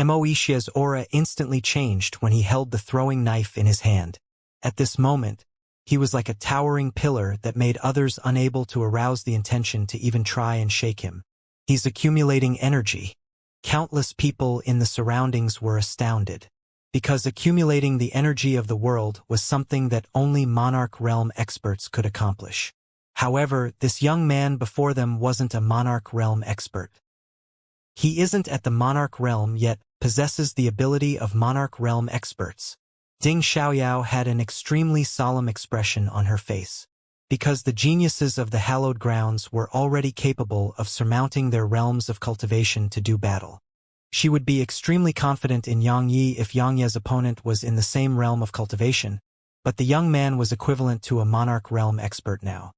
Xianxia's aura instantly changed when he held the throwing knife in his hand. At this moment, he was like a towering pillar that made others unable to arouse the intention to even try and shake him. He's accumulating energy. Countless people in the surroundings were astounded, because accumulating the energy of the world was something that only Monarch Realm experts could accomplish. However, this young man before them wasn't a Monarch Realm expert. He isn't at the Monarch Realm yet possesses the ability of Monarch Realm experts. Ding Xiaoyao had an extremely solemn expression on her face, because the geniuses of the hallowed grounds were already capable of surmounting their realms of cultivation to do battle. She would be extremely confident in Yang Yi if Yang Ye's opponent was in the same realm of cultivation, but the young man was equivalent to a Monarch Realm expert now.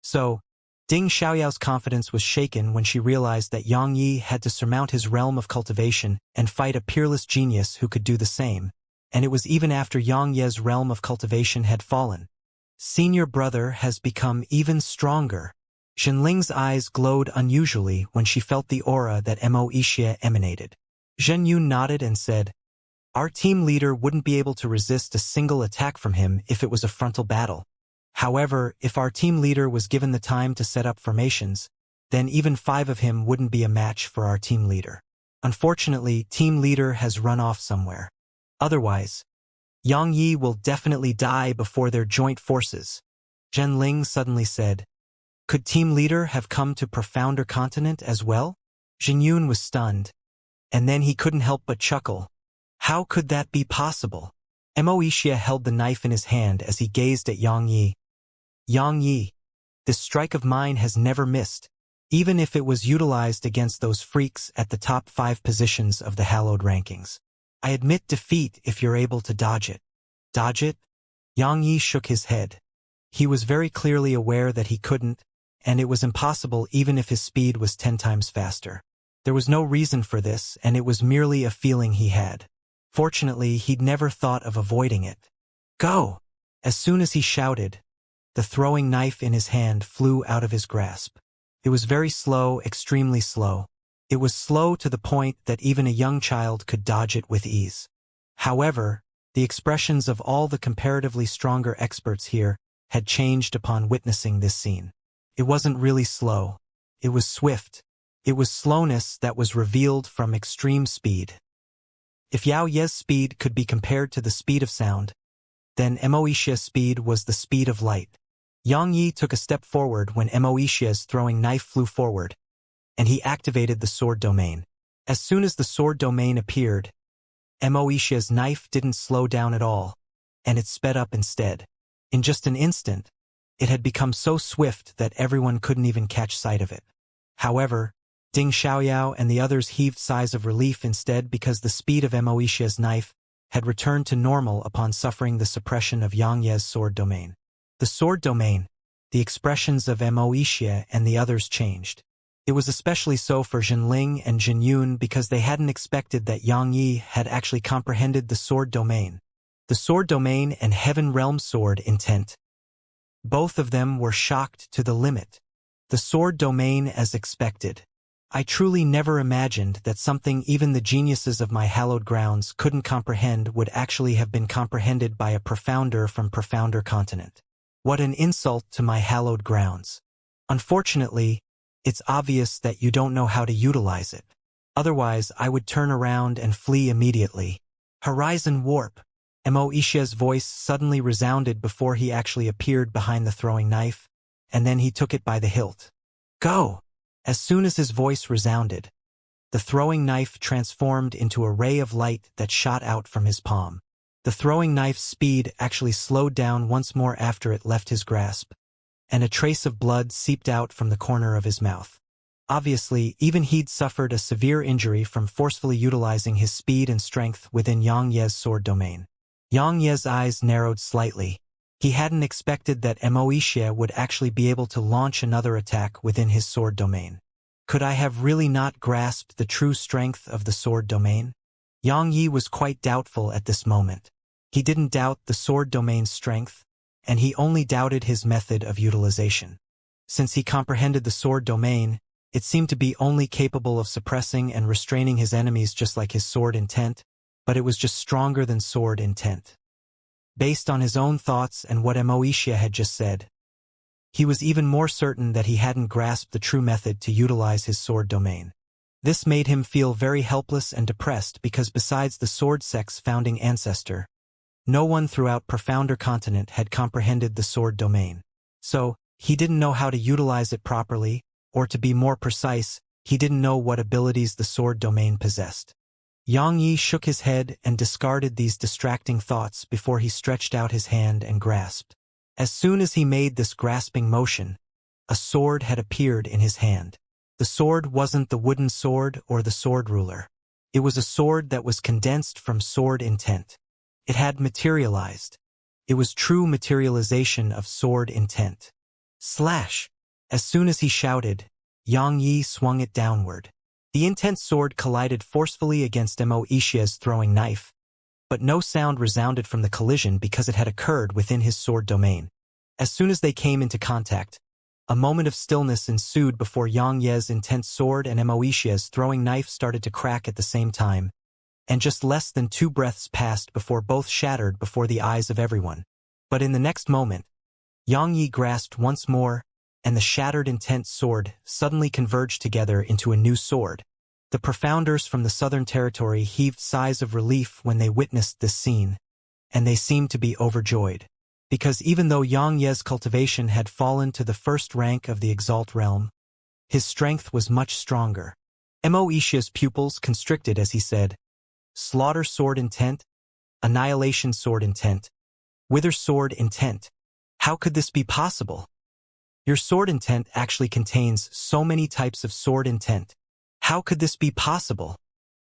So, Ding Xiaoyao's confidence was shaken when she realized that Yang Yi had to surmount his realm of cultivation and fight a peerless genius who could do the same, and it was even after Yang Ye's realm of cultivation had fallen. Senior brother has become even stronger. Zhenling's eyes glowed unusually when she felt the aura that Wuxia emanated. Zhen Yun nodded and said, "Our team leader wouldn't be able to resist a single attack from him if it was a frontal battle. However, if our team leader was given the time to set up formations, then even 5 of him wouldn't be a match for our team leader. Unfortunately, team leader has run off somewhere. Otherwise, Yang Yi will definitely die before their joint forces." Zhenling suddenly said, "Could team leader have come to profounder continent as well?" Zhen Yun was stunned, and then he couldn't help but chuckle. How could that be possible? Wuxia held the knife in his hand as he gazed at Yang Yi. "Yang Yi, this strike of mine has never missed, even if it was utilized against those freaks at the top 5 positions of the hallowed rankings. I admit defeat if you're able to dodge it." "Dodge it?" Yang Yi shook his head. He was very clearly aware that he couldn't, and it was impossible even if his speed was 10 times faster. There was no reason for this, and it was merely a feeling he had. Fortunately, he'd never thought of avoiding it. "Go!" As soon as he shouted, the throwing knife in his hand flew out of his grasp. It was very slow, extremely slow. It was slow to the point that even a young child could dodge it with ease. However, the expressions of all the comparatively stronger experts here had changed upon witnessing this scene. It wasn't really slow. It was swift. It was slowness that was revealed from extreme speed. If Yao Ye's speed could be compared to the speed of sound, then Wuxia's speed was the speed of light. Yang Yi took a step forward when Wuxia's throwing knife flew forward, and he activated the sword domain. As soon as the sword domain appeared, Wuxia's knife didn't slow down at all, and it sped up instead. In just an instant, it had become so swift that everyone couldn't even catch sight of it. However, Ding Xiaoyao and the others heaved sighs of relief instead because the speed of Wuxia's knife had returned to normal upon suffering the suppression of Yang Ye's sword domain. The sword domain, the expressions of Wuxia and the others changed. It was especially so for Zhenling and Zhen Yun because they hadn't expected that Yang Yi had actually comprehended the sword domain. The sword domain and Heaven Realm sword intent. Both of them were shocked to the limit. The sword domain as expected. I truly never imagined that something even the geniuses of my hallowed grounds couldn't comprehend would actually have been comprehended by a profounder from profounder continent. What an insult to my hallowed grounds. Unfortunately, it's obvious that you don't know how to utilize it. Otherwise, I would turn around and flee immediately. Horizon warp. Wuxia's voice suddenly resounded before he actually appeared behind the throwing knife, and then he took it by the hilt. "Go!" As soon as his voice resounded, the throwing knife transformed into a ray of light that shot out from his palm. The throwing knife's speed actually slowed down once more after it left his grasp, and a trace of blood seeped out from the corner of his mouth. Obviously, even he'd suffered a severe injury from forcefully utilizing his speed and strength within Yang Ye's sword domain. Yang Ye's eyes narrowed slightly. He hadn't expected that Wuxia would actually be able to launch another attack within his sword domain. Could I have really not grasped the true strength of the sword domain? Yang Yi was quite doubtful at this moment. He didn't doubt the sword domain's strength, and he only doubted his method of utilization. Since he comprehended the sword domain, It seemed to be only capable of suppressing and restraining his enemies just like his sword intent, but it was just stronger than sword intent. Based on his own thoughts and what Xianxia had just said, he was even more certain that he hadn't grasped the true method to utilize his sword domain. This made him feel very helpless and depressed because besides the sword sect's founding ancestor, no one throughout Profounder Continent had comprehended the sword domain. So, he didn't know how to utilize it properly, or to be more precise, he didn't know what abilities the sword domain possessed. Xianxia shook his head and discarded these distracting thoughts before he stretched out his hand and grasped. As soon as he made this grasping motion, a sword had appeared in his hand. The sword wasn't the wooden sword or the sword ruler. It was a sword that was condensed from sword intent. It had materialized. It was true materialization of sword intent. Slash! As soon as he shouted, Xianxia swung it downward. The intent sword collided forcefully against Xianxia's throwing knife, but no sound resounded from the collision because it had occurred within his sword domain. As soon as they came into contact, a moment of stillness ensued before Xianxia's intense sword and Xianxia's throwing knife started to crack at the same time, and just less than 2 breaths passed before both shattered before the eyes of everyone. But in the next moment, Xianxia grasped once more, and the shattered intense sword suddenly converged together into a new sword. The Profounders from the Southern Territory heaved sighs of relief when they witnessed this scene, and they seemed to be overjoyed. Because even though Xianxia's cultivation had fallen to the first rank of the Exalt realm, his strength was much stronger. Xianxia's pupils constricted as he said, Slaughter sword intent, Annihilation sword intent, Wither sword intent. How could this be possible? Your sword intent actually contains so many types of sword intent. How could this be possible?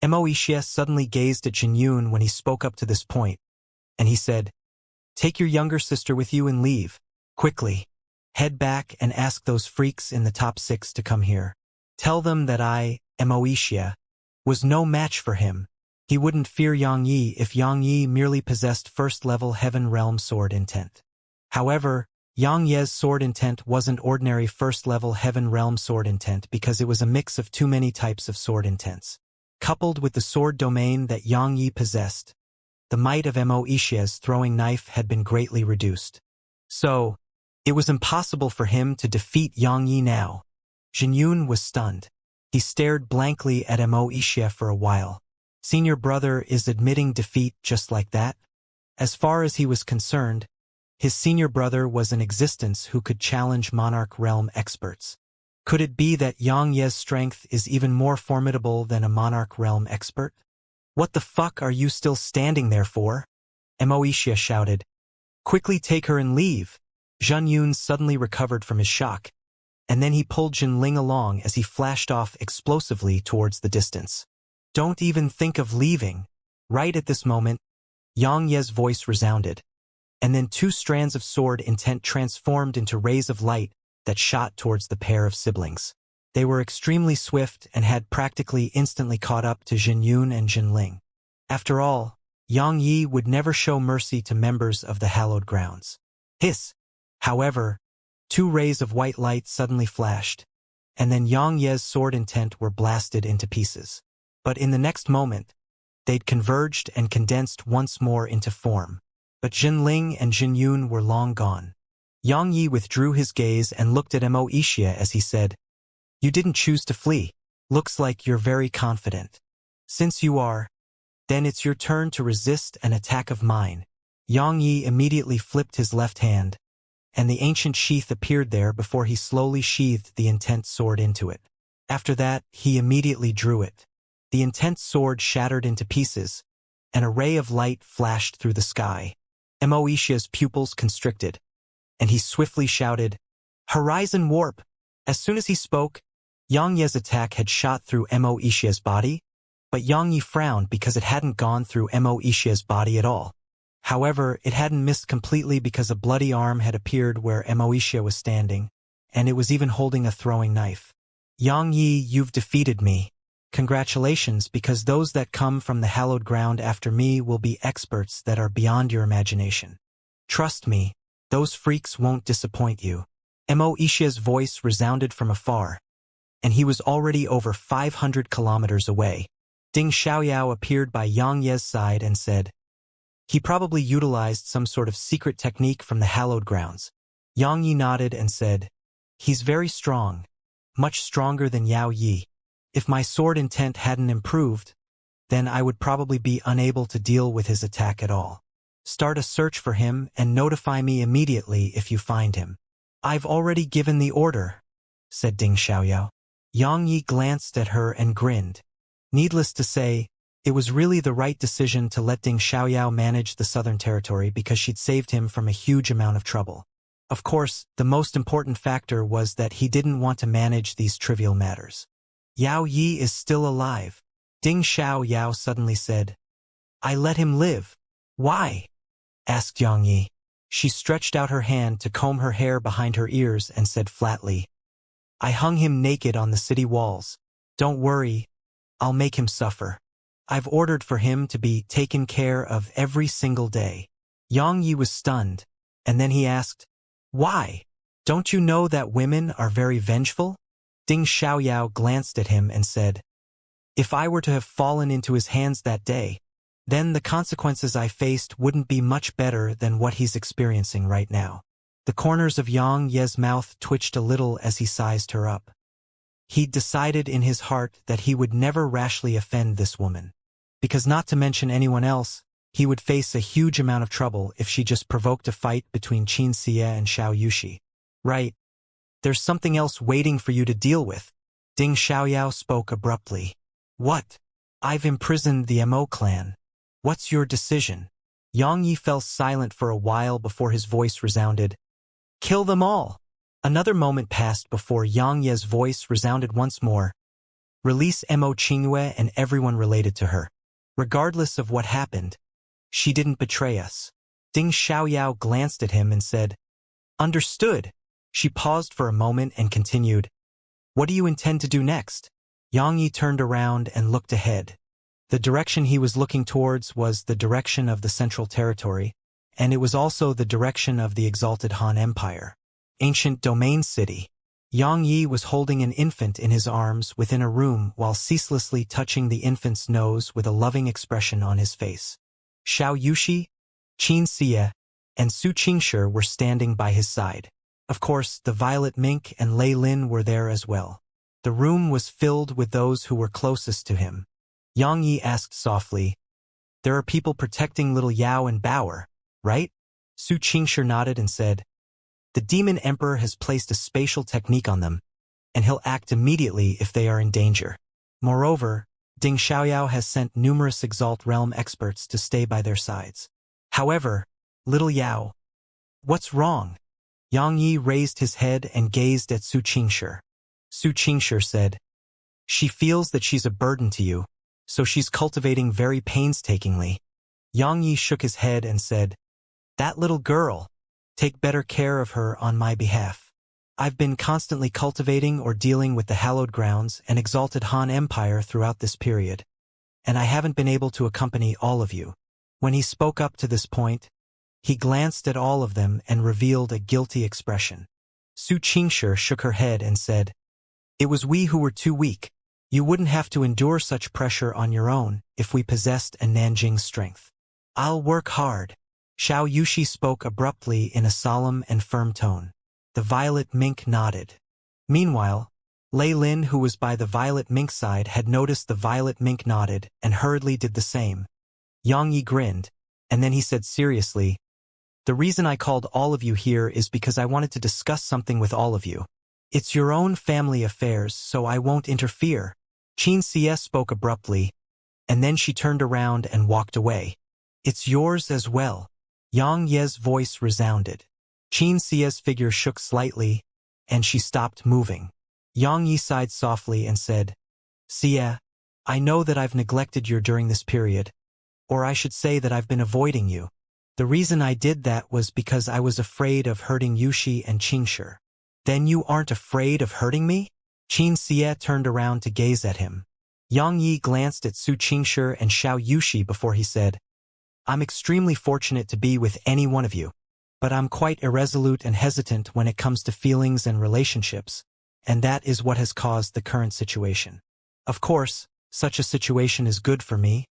Xianxia suddenly gazed at Jinyun when he spoke up to this point, and he said, Take your younger sister with you and leave. Quickly. Head back and ask those freaks in the top 6 to come here. Tell them that I, Xianxia, was no match for him. He wouldn't fear Xianxia if Xianxia merely possessed first-level Heaven Realm sword intent. However, Xianxia's sword intent wasn't ordinary first-level Heaven Realm sword intent because it was a mix of too many types of sword intents. Coupled with the sword domain that Xianxia possessed, the might of Xianxia's throwing knife had been greatly reduced. So, it was impossible for him to defeat Xianxia now. Jinyun was stunned. He stared blankly at Xianxia for a while. Senior brother is admitting defeat just like that? As far as he was concerned, his senior brother was in existence who could challenge Monarch Realm experts. Could it be that Xianxia's strength is even more formidable than a Monarch Realm expert? What the fuck are you still standing there for? Xianxia shouted. Quickly take her and leave. Jinyun suddenly recovered from his shock, and then he pulled Jinling along as he flashed off explosively towards the distance. Don't even think of leaving. Right at this moment, Xianxia's voice resounded, and then 2 strands of sword intent transformed into rays of light that shot towards the pair of siblings. They were extremely swift and had practically instantly caught up to Jinyun and Jinling. After all, Xianxia would never show mercy to members of the hallowed grounds. Hiss! However, 2 rays of white light suddenly flashed, and then Xianxia's sword intent were blasted into pieces. But in the next moment, they'd converged and condensed once more into form. But Jinling and Jinyun were long gone. Xianxia withdrew his gaze and looked at Xianxia as he said, You didn't choose to flee. Looks like you're very confident. Since you are, then it's your turn to resist an attack of mine. Xianxia immediately flipped his left hand, and the ancient sheath appeared there before he slowly sheathed the intense sword into it. After that, he immediately drew it. The intense sword shattered into pieces, and a ray of light flashed through the sky. Xianxia's pupils constricted, and he swiftly shouted, Horizon Warp! As soon as he spoke, Xianxia's attack had shot through Xianxia's body, but Xianxia frowned because it hadn't gone through Xianxia's body at all. However, it hadn't missed completely because a bloody arm had appeared where Xianxia was standing, and it was even holding a throwing knife. Xianxia, you've defeated me. Congratulations, because those that come from the hallowed ground after me will be experts that are beyond your imagination. Trust me, those freaks won't disappoint you. Xianxia's voice resounded from afar, and he was already over 500 kilometers away. Ding Xiaoyao appeared by Yang Ye's side and said, "He probably utilized some sort of secret technique from the hallowed grounds." Yang Yi nodded and said, "He's very strong, much stronger than Yao Yi. If my sword intent hadn't improved, then I would probably be unable to deal with his attack at all. Start a search for him and notify me immediately if you find him." "I've already given the order," said Ding Xiaoyao. Yang Yi glanced at her and grinned. Needless to say, it was really the right decision to let Ding Xiaoyao manage the southern territory because she'd saved him from a huge amount of trouble. Of course, the most important factor was that he didn't want to manage these trivial matters. "Yao Yi is still alive," Ding Xiaoyao suddenly said. "I let him live." "Why?" asked Yang Yi. She stretched out her hand to comb her hair behind her ears and said flatly, "I hung him naked on the city walls. Don't worry, I'll make him suffer. I've ordered for him to be taken care of every single day." Yang Yi was stunned, and then he asked, "Why? Don't you know that women are very vengeful?" Ding Xiaoyao glanced at him and said, "If I were to have fallen into his hands that day, then the consequences I faced wouldn't be much better than what he's experiencing right now." The corners of Yang Ye's mouth twitched a little as he sized her up. He'd decided in his heart that he would never rashly offend this woman, because not to mention anyone else, he would face a huge amount of trouble if she just provoked a fight between Xianxia and Xiao Yushi. "Right. There's something else waiting for you to deal with," Ding Xiaoyao spoke abruptly. "What?" "I've imprisoned the Mo clan. What's your decision?" Yang Yi fell silent for a while before his voice resounded, "Kill them all." Another moment passed before Yang Ye's voice resounded once more. "Release Mo Qingyue and everyone related to her. Regardless of what happened, she didn't betray us." Ding Xiaoyao glanced at him and said, "Understood." She paused for a moment and continued, "What do you intend to do next?" Yang Yi turned around and looked ahead. The direction he was looking towards was the direction of the Central Territory, and it was also the direction of the exalted Han Empire. Ancient Domain City. Yang Yi was holding an infant in his arms within a room while ceaselessly touching the infant's nose with a loving expression on his face. Xiao Yushi, Xianxia, and Su Qingshi were standing by his side. Of course, the Violet Mink and Lei Lin were there as well. The room was filled with those who were closest to him. Yang Yi asked softly, "There are people protecting little Yao and Bauer, right?" Su Qingshi nodded and said, "The Demon Emperor has placed a spatial technique on them, and he'll act immediately if they are in danger. Moreover, Ding Xiaoyao has sent numerous Exalt Realm experts to stay by their sides. However, little Yao, what's wrong?" Yang Yi raised his head and gazed at Su Qingshi. Su Qingshi said, "She feels that she's a burden to you, so she's cultivating very painstakingly." Yang Yi shook his head and said, "That little girl, take better care of her on my behalf. I've been constantly cultivating or dealing with the hallowed grounds and exalted Han Empire throughout this period, and I haven't been able to accompany all of you." When he spoke up to this point, he glanced at all of them and revealed a guilty expression. Su Qingshi shook her head and said, "It was we who were too weak. You wouldn't have to endure such pressure on your own if we possessed a Nanjing strength." "I'll work hard," Xiao Yushi spoke abruptly in a solemn and firm tone. The Violet Mink nodded. Meanwhile, Lei Lin, who was by the Violet Mink side, had noticed the Violet Mink nodded and hurriedly did the same. Yang Yi grinned, and then he said seriously, "The reason I called all of you here is because I wanted to discuss something with all of you. It's your own family affairs, so I won't interfere." Xianxia spoke abruptly, and then she turned around and walked away. "It's yours as well." Yang Ye's voice resounded. Xianxia's figure shook slightly, and she stopped moving. Yang Yi sighed softly and said, "Xia, I know that I've neglected you during this period, or I should say that I've been avoiding you. The reason I did that was because I was afraid of hurting Yushi and Qingshi." "Then you aren't afraid of hurting me?" Xianxia turned around to gaze at him. Yang Yi glanced at Su Qingshi and Xiao Yushi before he said, "I'm extremely fortunate to be with any one of you, but I'm quite irresolute and hesitant when it comes to feelings and relationships, and that is what has caused the current situation. Of course, such a situation is good for me,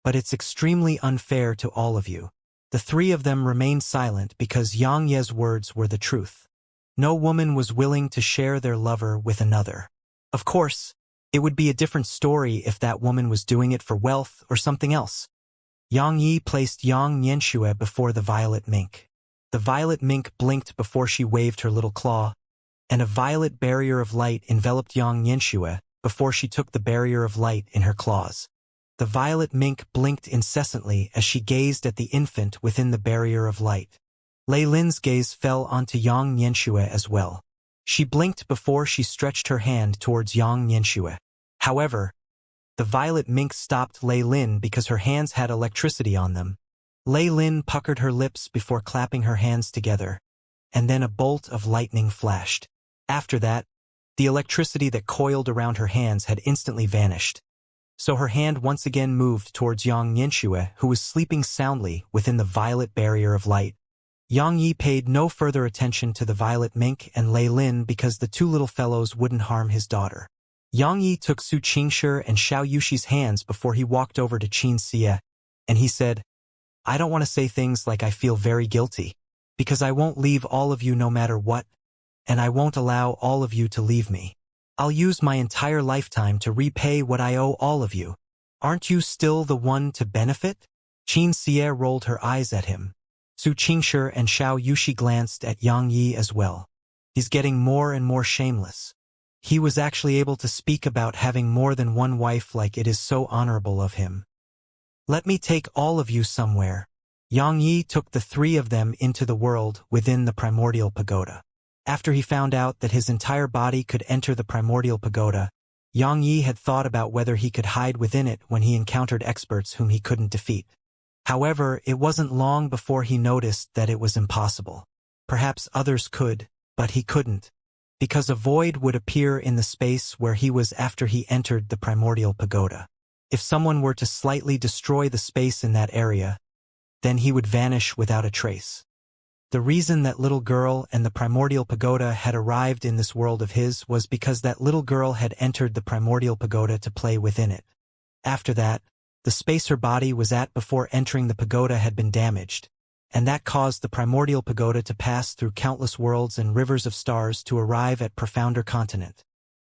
but it's extremely unfair to all of you. The three of them remained silent because Xianxia's words were the truth. No woman was willing to share their lover with another. Of course, it would be a different story if that woman was doing it for wealth or something else. Yang Yi placed Yang Nianxue before the violet mink. The violet mink blinked before she waved her little claw, and a violet barrier of light enveloped Yang Nianxue before she took the barrier of light in her claws. The violet mink blinked incessantly as she gazed at the infant within the barrier of light. Lei Lin's gaze fell onto Yang Nianxue as well. She blinked before she stretched her hand towards Yang Nianxue. However, the violet mink stopped Lei Lin because her hands had electricity on them. Lei Lin puckered her lips before clapping her hands together, and then a bolt of lightning flashed. After that, the electricity that coiled around her hands had instantly vanished. So her hand once again moved towards Yang Nianxue, who was sleeping soundly within the violet barrier of light. Yang Yi paid no further attention to the violet mink and Lei Lin because the two little fellows wouldn't harm his daughter. Yang Yi took Su Qingshi and Xiao Yushi's hands before he walked over to Xianxia, and he said, "I don't want to say things like I feel very guilty, because I won't leave all of you no matter what, and I won't allow all of you to leave me. I'll use my entire lifetime to repay what I owe all of you. Aren't you still the one to benefit?" Xianxia rolled her eyes at him. Su Qingshi and Xiao Yushi glanced at Yang Yi as well. He's getting more and more shameless. He was actually able to speak about having more than one wife like it is so honorable of him. "Let me take all of you somewhere." Yang Yi took the three of them into the world within the primordial pagoda. After he found out that his entire body could enter the primordial pagoda, Yang Yi had thought about whether he could hide within it when he encountered experts whom he couldn't defeat. However, it wasn't long before he noticed that it was impossible. Perhaps others could, but he couldn't, because a void would appear in the space where he was after he entered the primordial pagoda. If someone were to slightly destroy the space in that area, then he would vanish without a trace. The reason that little girl and the primordial pagoda had arrived in this world of his was because that little girl had entered the primordial pagoda to play within it. After that, the space her body was at before entering the pagoda had been damaged, and that caused the primordial pagoda to pass through countless worlds and rivers of stars to arrive at profounder continent.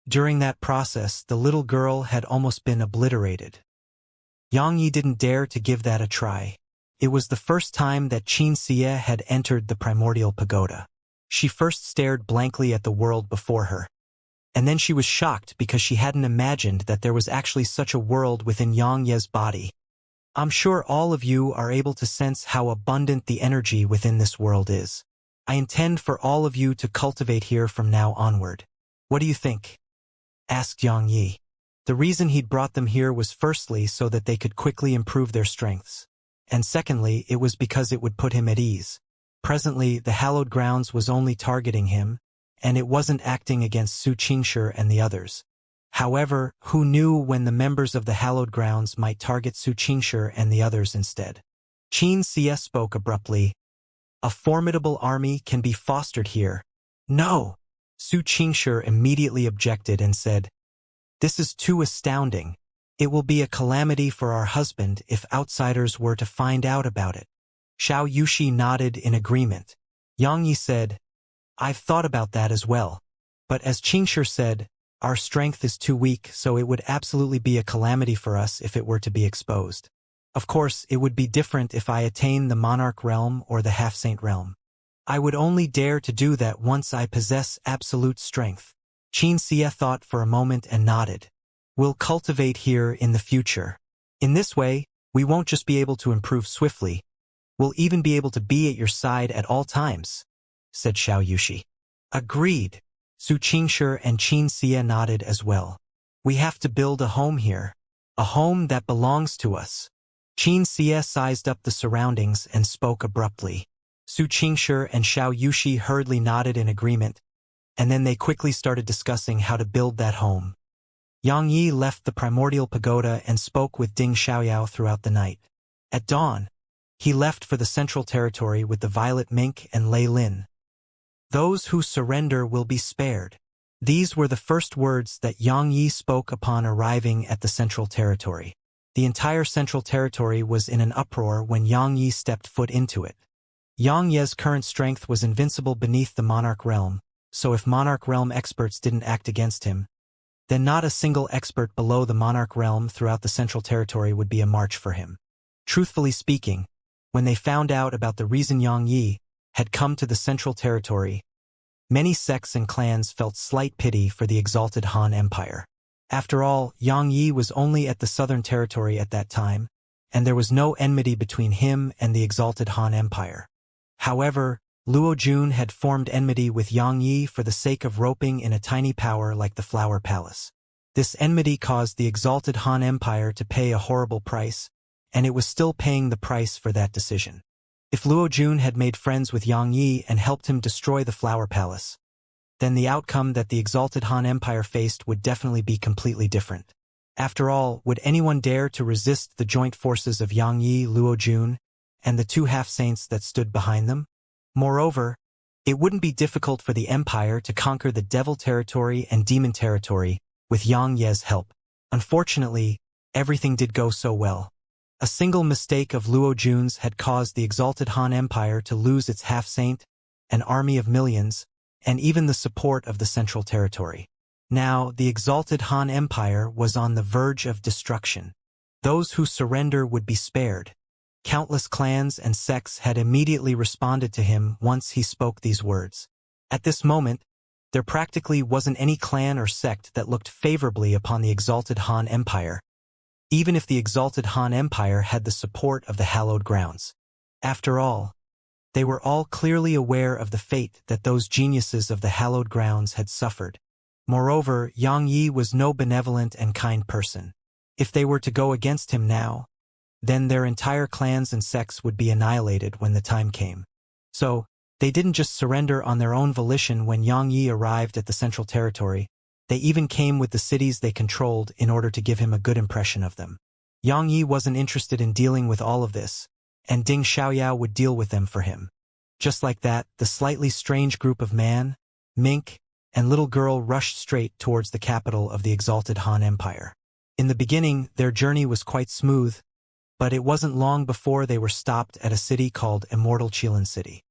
During that process, the little girl had almost been obliterated. Yang Yi didn't dare to give that a try. It was the first time that Xianxia had entered the primordial pagoda. She first stared blankly at the world before her, and then she was shocked because she hadn't imagined that there was actually such a world within Xianxia's body. I'm sure all of you are able to sense how abundant the energy within this world is. I intend for all of you to cultivate here from now onward. What do you think?" asked Yang Yi. The reason he'd brought them here was firstly so that they could quickly improve their strengths, and secondly it was because it would put him at ease. Presently, the hallowed grounds was only targeting him, and it wasn't acting against Su Qingshi and the others. However, who knew when the members of the hallowed grounds might target Su Qingshi and the others instead? Xianxia spoke abruptly. "A formidable army can be fostered here." "No!" Su Qingshi immediately objected and said, "This is too astounding. It will be a calamity for our husband if outsiders were to find out about it." Xiao Yushi nodded in agreement. Yang Yi said, "I've thought about that as well. But as Qingshi said, our strength is too weak, so it would absolutely be a calamity for us if it were to be exposed. Of course, it would be different if I attain the monarch realm or the half-saint realm. I would only dare to do that once I possess absolute strength." Xianxia thought for a moment and nodded. "We'll cultivate here in the future. In this way, we won't just be able to improve swiftly, we'll even be able to be at your side at all times," said Xiao Yushi. "Agreed." Su Qingshi and Xianxia nodded as well. "We have to build a home here. A home that belongs to us." Xianxia sized up the surroundings and spoke abruptly. Su Qingshi and Xiao Yushi hurriedly nodded in agreement, and then they quickly started discussing how to build that home. Yang Yi left the primordial pagoda and spoke with Ding Xiaoyao throughout the night. At dawn, he left for the central territory with the violet mink and Lei Lin. "Those who surrender will be spared." These were the first words that Xianxia spoke upon arriving at the Central Territory. The entire Central Territory was in an uproar when Xianxia stepped foot into it. Xianxia's current strength was invincible beneath the Monarch Realm, so if Monarch Realm experts didn't act against him, then not a single expert below the Monarch Realm throughout the Central Territory would be a match for him. Truthfully speaking, when they found out about the reason Xianxia had come to the Central Territory, many sects and clans felt slight pity for the exalted Han Empire. After all, Xianxia was only at the Southern Territory at that time, and there was no enmity between him and the exalted Han Empire. However, Luo Jun had formed enmity with Xianxia for the sake of roping in a tiny power like the Flower Palace. This enmity caused the exalted Han Empire to pay a horrible price, and it was still paying the price for that decision. If Luo Jun had made friends with Xianxia and helped him destroy the Flower Palace, then the outcome that the exalted Han Empire faced would definitely be completely different. After all, would anyone dare to resist the joint forces of Xianxia, Luo Jun, and the two half-saints that stood behind them? Moreover, it wouldn't be difficult for the Empire to conquer the Devil Territory and Demon Territory with Xianxia's help. Unfortunately, everything did go so well. A single mistake of Luo Jun's had caused the exalted Han Empire to lose its half-saint, an army of millions, and even the support of the Central Territory. Now, the exalted Han Empire was on the verge of destruction. Those who surrender would be spared. Countless clans and sects had immediately responded to him once he spoke these words. At this moment, there practically wasn't any clan or sect that looked favorably upon the exalted Han Empire, even if the exalted Han Empire had the support of the hallowed grounds. After all, they were all clearly aware of the fate that those geniuses of the hallowed grounds had suffered. Moreover, Xianxia was no benevolent and kind person. If they were to go against him now, then their entire clans and sects would be annihilated when the time came. So, they didn't just surrender on their own volition when Xianxia arrived at the Central Territory, they even came with the cities they controlled in order to give him a good impression of them. Xianxia wasn't interested in dealing with all of this, and Ding Xiaoyao would deal with them for him. Just like that, the slightly strange group of man, mink, and little girl rushed straight towards the capital of the exalted Han Empire. In the beginning, their journey was quite smooth, but it wasn't long before they were stopped at a city called Immortal City.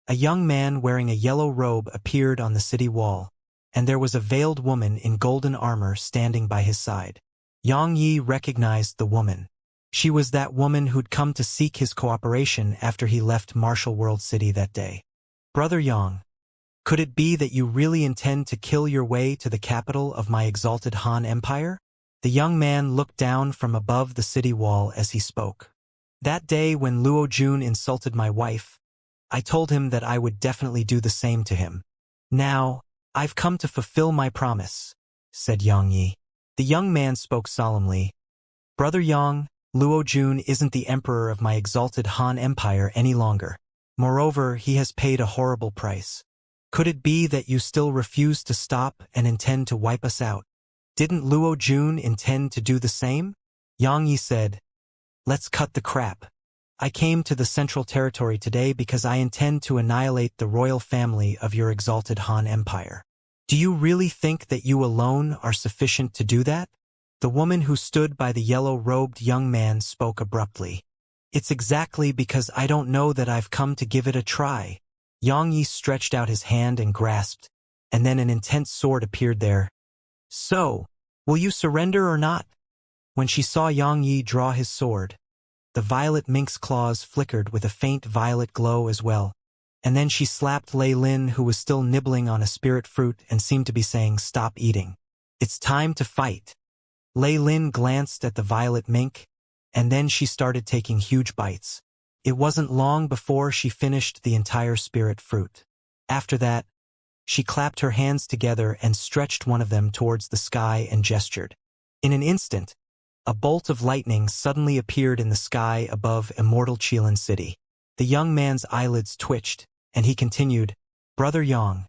A young man wearing a yellow robe appeared on the city wall, and there was a veiled woman in golden armor standing by his side. Xianxia recognized the woman. She was that woman who'd come to seek his cooperation after he left Martial World City that day. Brother Yang, could it be that you really intend to kill your way to the capital of my exalted Han Empire? The young man looked down from above the city wall as he spoke. That day when Luo Jun insulted my wife, I told him that I would definitely do the same to him. Now, I've come to fulfill my promise, said Xianxia. The young man spoke solemnly. Brother Yang, Luo Jun isn't the emperor of my exalted Han Empire any longer. Moreover, he has paid a horrible price. Could it be that you still refuse to stop and intend to wipe us out? Didn't Luo Jun intend to do the same? Xianxia said, let's cut the crap. I came to the Central Territory today because I intend to annihilate the royal family of your exalted Han Empire. Do you really think that you alone are sufficient to do that? The woman who stood by the yellow-robed young man spoke abruptly. It's exactly because I don't know that I've come to give it a try. Xianxia stretched out his hand and grasped, and then an intense sword appeared there. So, will you surrender or not? When she saw Xianxia draw his sword, the violet mink's claws flickered with a faint violet glow as well, and then she slapped Lei Lin, who was still nibbling on a spirit fruit and seemed to be saying, stop eating. It's time to fight. Lei Lin glanced at the violet mink, and then she started taking huge bites. It wasn't long before she finished the entire spirit fruit. After that, she clapped her hands together and stretched one of them towards the sky and gestured. In an instant, a bolt of lightning suddenly appeared in the sky above Immortal City. The young man's eyelids twitched, and he continued, Brother Yang,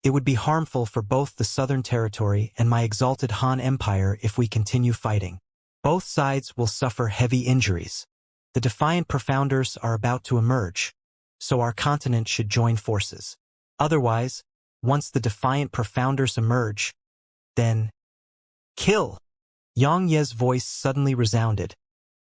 it would be harmful for both the Southern Territory and my exalted Han Empire if we continue fighting. Both sides will suffer heavy injuries. The defiant profounders are about to emerge, so our continent should join forces. Otherwise, Once the defiant profounders emerge, then kill! Xianxia's voice suddenly resounded,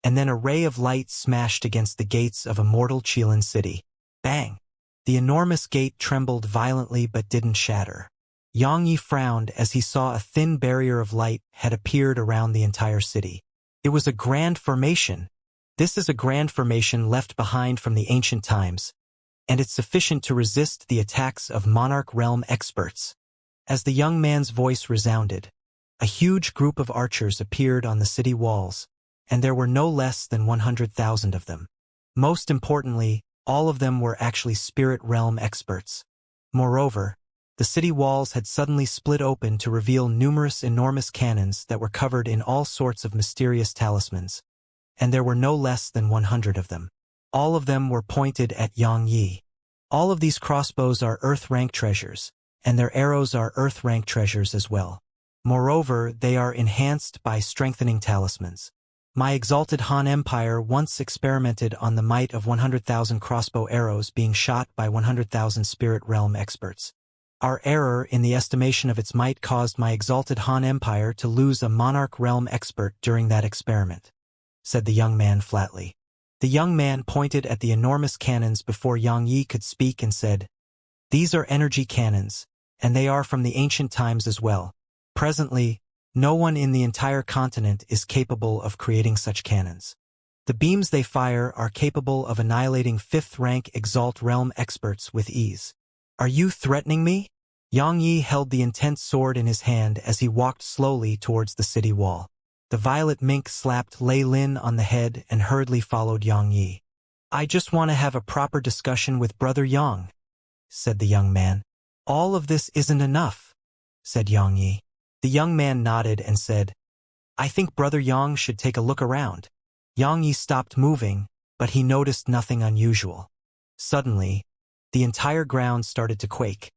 and then a ray of light smashed against the gates of Immortal Qilin City. Bang! The enormous gate trembled violently but didn't shatter. Xiangyi frowned as he saw a thin barrier of light had appeared around the entire city. It was a grand formation. This is a grand formation left behind from the ancient times, and it's sufficient to resist the attacks of Monarch Realm experts. As the young man's voice resounded, a huge group of archers appeared on the city walls, and there were no less than 100,000 of them. Most importantly, all of them were actually Spirit Realm experts. Moreover, the city walls had suddenly split open to reveal numerous enormous cannons that were covered in all sorts of mysterious talismans, and there were no less than 100 of them. All of them were pointed at Xiangyi. All of these crossbows are Earth-rank treasures, and their arrows are Earth-rank treasures as well. Moreover, they are enhanced by strengthening talismans. My exalted Han Empire once experimented on the might of 100,000 crossbow arrows being shot by 100,000 Spirit Realm experts. Our error in the estimation of its might caused my exalted Han Empire to lose a Monarch Realm expert during that experiment, said the young man flatly. The young man pointed at the enormous cannons before Xiangyi could speak and said, "These are energy cannons, and they are from the ancient times as well. Presently, no one in the entire continent is capable of creating such cannons. The beams they fire are capable of annihilating 5th-rank Exalt Realm experts with ease." "Are you threatening me?" Xiangyi held the intense sword in his hand as he walked slowly towards the city wall. The violet mink slapped Lei Lin on the head and hurriedly followed Xiangyi. "I just want to have a proper discussion with Brother Yang," said the young man. "All of this isn't enough," said Xiangyi. The young man nodded and said, "I think Brother Yang should take a look around." Xiangyi stopped moving, but he noticed nothing unusual. Suddenly, the entire ground started to quake,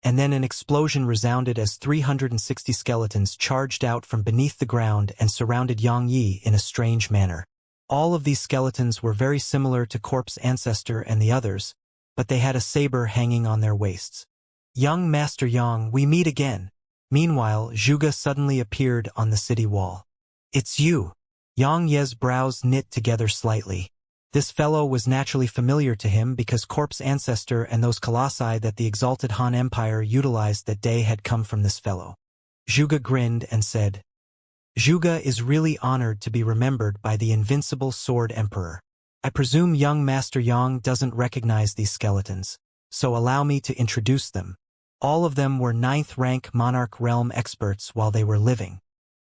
and then an explosion resounded as 360 skeletons charged out from beneath the ground and surrounded Xiangyi in a strange manner. All of these skeletons were very similar to Corpse Ancestor and the others, but they had a saber hanging on their waists. "Young Master Yang, we meet again." Meanwhile, Zhuge suddenly appeared on the city wall. "It's you." Yang Ye's brows knit together slightly. This fellow was naturally familiar to him because Corpse Ancestor and those colossi that the exalted Han Empire utilized that day had come from this fellow. Zhuge grinned and said, "Zhuge is really honored to be remembered by the invincible Sword Emperor. I presume young Master Yang doesn't recognize these skeletons, so allow me to introduce them. All of them were 9th-rank Monarch Realm experts while they were living.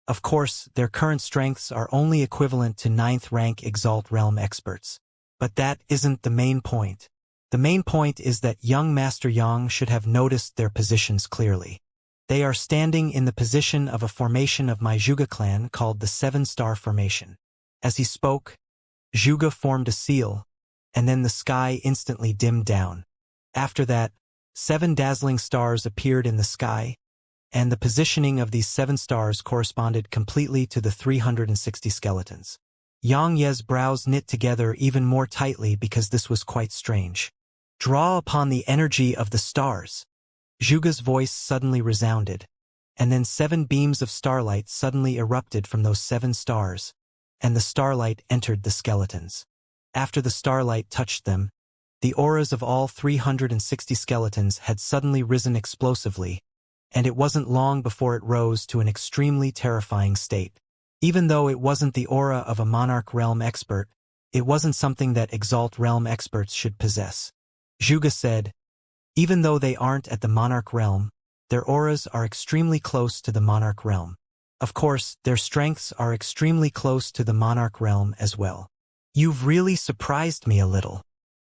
Of course, their current strengths are only equivalent to 9th-rank Exalt Realm experts. But that isn't the main point. The main point is that young Master Yang should have noticed their positions clearly. They are standing in the position of a formation of my Zhuge clan called the 7-Star Formation." As he spoke, Zhuge formed a seal, and then the sky instantly dimmed down. After that, 7 dazzling stars appeared in the sky, and the positioning of these 7 stars corresponded completely to the 360 skeletons. Yang Ye's brows knit together even more tightly because this was quite strange. "Draw upon the energy of the stars." Zhuge's voice suddenly resounded, and then 7 beams of starlight suddenly erupted from those 7 stars, and the starlight entered the skeletons. After the starlight touched them, the auras of all 360 skeletons had suddenly risen explosively, and it wasn't long before it rose to an extremely terrifying state. Even though it wasn't the aura of a Monarch Realm expert, it wasn't something that Exalt Realm experts should possess. Zhuge said, "Even though they aren't at the Monarch Realm, their auras are extremely close to the Monarch Realm. Of course, their strengths are extremely close to the Monarch Realm as well." "You've really surprised me a little."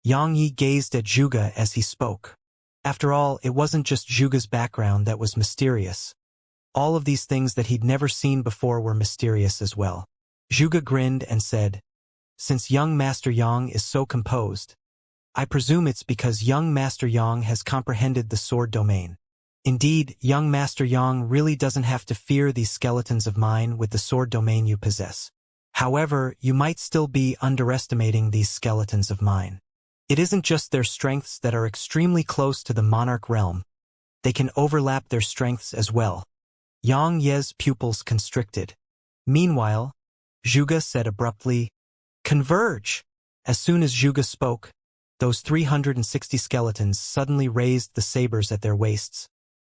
Xiangyi gazed at Zhuge as he spoke. After all, it wasn't just Zhuge's background that was mysterious. All of these things that he'd never seen before were mysterious as well. Zhuge grinned and said, "Since young Master Yang is so composed, I presume it's because young Master Yang has comprehended the sword domain. Indeed, young Master Yang really doesn't have to fear these skeletons of mine with the sword domain you possess. However, you might still be underestimating these skeletons of mine. It isn't just their strengths that are extremely close to the Monarch Realm. They can overlap their strengths as well. Yang Ye's pupils constricted. Meanwhile, Zhuge said abruptly, "Converge!" As soon as Zhuge spoke, those 360 skeletons suddenly raised the sabers at their waists,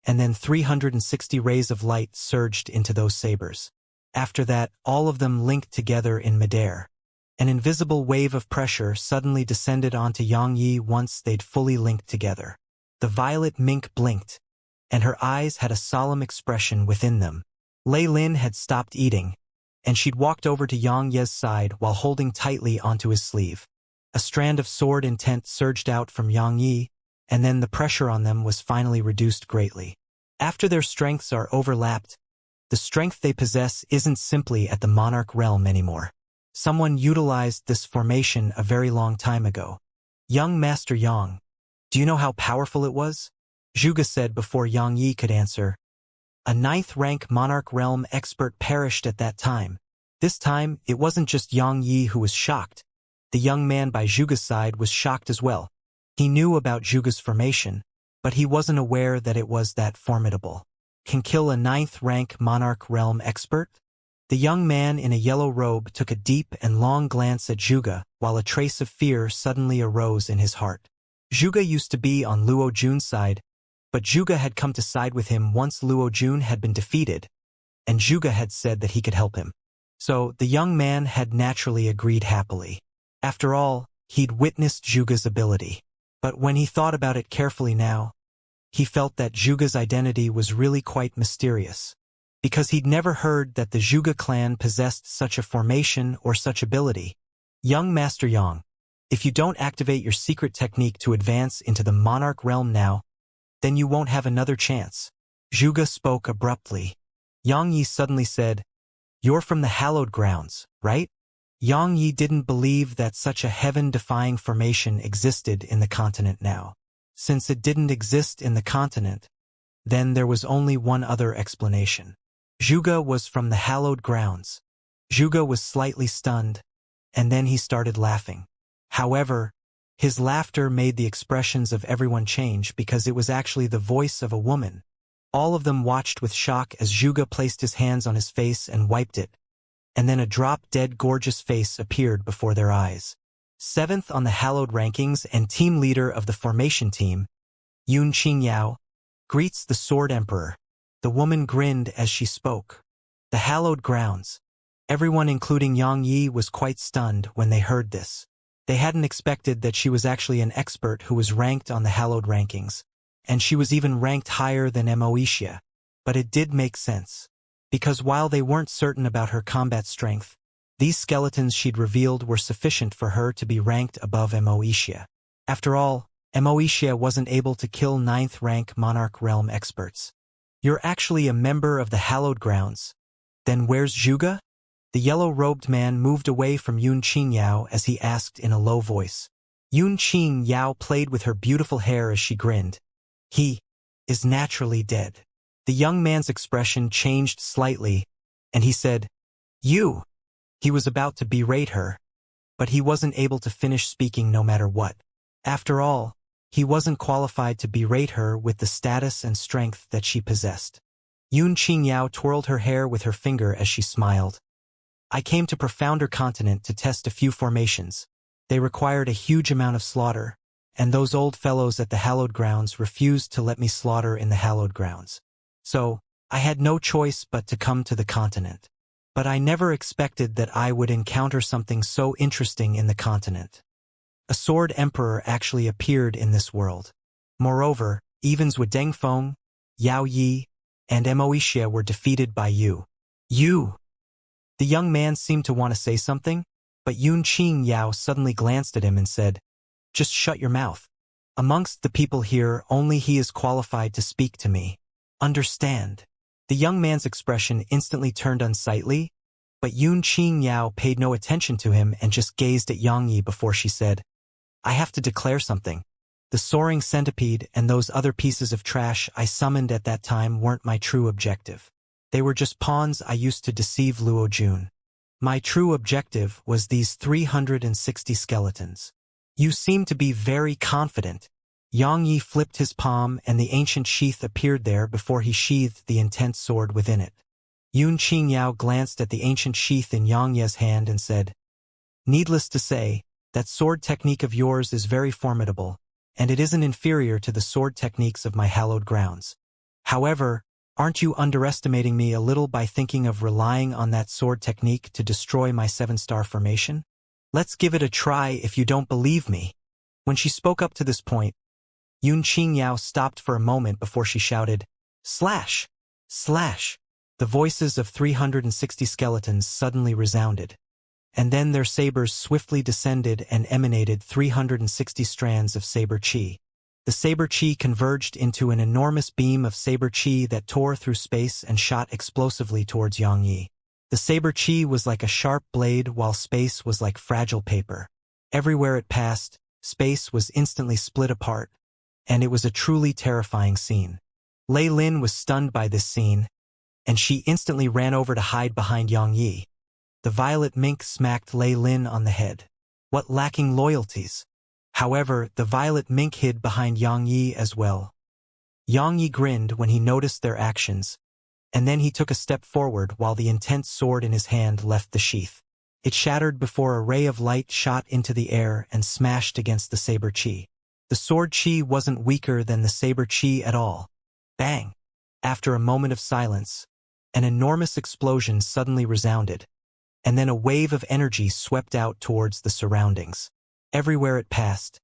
and then 360 rays of light surged into those sabers. After that, all of them linked together in midair. An invisible wave of pressure suddenly descended onto Yang Yi once they'd fully linked together. The violet mink blinked, and her eyes had a solemn expression within them. Lei Lin had stopped eating, and she'd walked over to Yang Ye's side while holding tightly onto his sleeve. A strand of sword intent surged out from Yang Yi, and then the pressure on them was finally reduced greatly. After their strengths are overlapped, the strength they possess isn't simply at the monarch realm anymore. Someone utilized this formation a very long time ago. Young Master Yang, do you know how powerful it was? Zhuge said before Yang Yi could answer. A 9th rank monarch realm expert perished at that time. This time, it wasn't just Yang Yi who was shocked. The young man by Zhuge's side was shocked as well. He knew about Zhuge's formation, but he wasn't aware that it was that formidable. Can kill a 9th rank monarch realm expert? The young man in a yellow robe took a deep and long glance at Zhuge, while a trace of fear suddenly arose in his heart. Zhuge used to be on Luo Jun's side, but Zhuge had come to side with him once Luo Jun had been defeated, and Zhuge had said that he could help him. So the young man had naturally agreed happily. After all, he'd witnessed Zhuge's ability. But when he thought about it carefully now, he felt that Zhuge's identity was really quite mysterious, because he'd never heard that the Zhuge clan possessed such a formation or such ability. Young Master Yang, if you don't activate your secret technique to advance into the monarch realm now, then you won't have another chance. Zhuge spoke abruptly. Yang Yi suddenly said, "You're from the hallowed grounds, right?" Yang Yi didn't believe that such a heaven-defying formation existed in the continent now. Since it didn't exist in the continent, then there was only one other explanation. Zhuge was from the hallowed grounds. Zhuge was slightly stunned, and then he started laughing. However, his laughter made the expressions of everyone change because it was actually the voice of a woman. All of them watched with shock as Zhuge placed his hands on his face and wiped it, and then a drop-dead gorgeous face appeared before their eyes. 7th on the hallowed rankings and team leader of the formation team, Yun Qingyao, greets the Sword Emperor. The woman grinned as she spoke. The hallowed grounds. Everyone including Yang Yi was quite stunned when they heard this. They hadn't expected that she was actually an expert who was ranked on the hallowed rankings, and she was even ranked higher than Wuxia. But it did make sense, because while they weren't certain about her combat strength, these skeletons she'd revealed were sufficient for her to be ranked above Wuxia. After all, Wuxia wasn't able to kill 9th rank monarch realm experts. You're actually a member of the hallowed grounds. Then where's Zhuge? The yellow-robed man moved away from Yun Qingyao as he asked in a low voice. Yun Qingyao played with her beautiful hair as she grinned. He is naturally dead. The young man's expression changed slightly, and he said, "You." He was about to berate her, but he wasn't able to finish speaking no matter what. After all, he wasn't qualified to berate her with the status and strength that she possessed. Yun Qingyao twirled her hair with her finger as she smiled. I came to Profounder Continent to test a few formations. They required a huge amount of slaughter, and those old fellows at the hallowed grounds refused to let me slaughter in the hallowed grounds. So, I had no choice but to come to the continent. But I never expected that I would encounter something so interesting in the continent. A Sword Emperor actually appeared in this world. Moreover, evens with Deng Feng, Yao Yi, and Wuxia were defeated by you. You! The young man seemed to want to say something, but Yun Qingyao suddenly glanced at him and said, "Just shut your mouth. Amongst the people here, only he is qualified to speak to me. Understand?" The young man's expression instantly turned unsightly, but Yun Qingyao paid no attention to him and just gazed at Yang Yi before she said, "I have to declare something. The soaring centipede and those other pieces of trash I summoned at that time weren't my true objective. They were just pawns I used to deceive Luo Jun. My true objective was these 360 skeletons. You seem to be very confident. Yang Yi flipped his palm and the ancient sheath appeared there before he sheathed the intense sword within it. Yun Qingyao glanced at the ancient sheath in Yang Ye's hand and said, "Needless to say, that sword technique of yours is very formidable, and it isn't inferior to the sword techniques of my hallowed grounds. However, aren't you underestimating me a little by thinking of relying on that sword technique to destroy my 7-star formation? Let's give it a try if you don't believe me." When she spoke up to this point, Yun Qingyao stopped for a moment before she shouted, "Slash! Slash!" The voices of 360 skeletons suddenly resounded, and then their sabers swiftly descended and emanated 360 strands of saber chi. The saber chi converged into an enormous beam of saber chi that tore through space and shot explosively towards Yang Yi. The saber chi was like a sharp blade while space was like fragile paper. Everywhere it passed, space was instantly split apart, and it was a truly terrifying scene. Lei Lin was stunned by this scene, and she instantly ran over to hide behind Yang Yi. The violet mink smacked Lei Lin on the head. What lacking loyalties! However, the violet mink hid behind Yang Yi as well. Yang Yi grinned when he noticed their actions, and then he took a step forward while the intense sword in his hand left the sheath. It shattered before a ray of light shot into the air and smashed against the saber chi. The sword chi wasn't weaker than the saber chi at all. Bang! After a moment of silence, an enormous explosion suddenly resounded, and then a wave of energy swept out towards the surroundings. Everywhere it passed,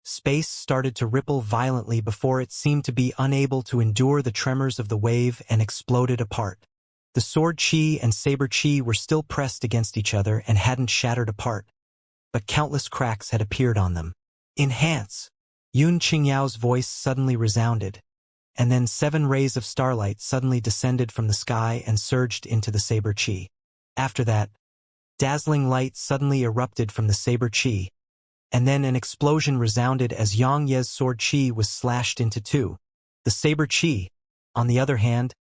space started to ripple violently before it seemed to be unable to endure the tremors of the wave and exploded apart. The sword chi and saber chi were still pressed against each other and hadn't shattered apart, but countless cracks had appeared on them. "Enhance!" Yun Qingyao's voice suddenly resounded, and then 7 rays of starlight suddenly descended from the sky and surged into the saber chi. After that, dazzling light suddenly erupted from the saber chi, and then an explosion resounded as Yang Ye's sword chi was slashed into 2. The saber chi, on the other hand,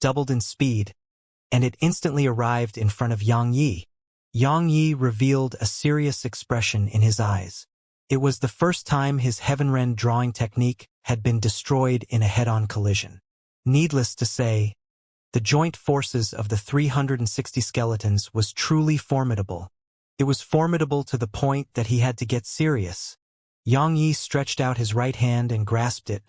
doubled in speed, and it instantly arrived in front of Yang Yi. Yang Yi revealed a serious expression in his eyes. It was the first time his Heavenren drawing technique had been destroyed in a head-on collision. Needless to say, the joint forces of the 360 skeletons was truly formidable. It was formidable to the point that he had to get serious. Yang Yi stretched out his right hand and grasped it,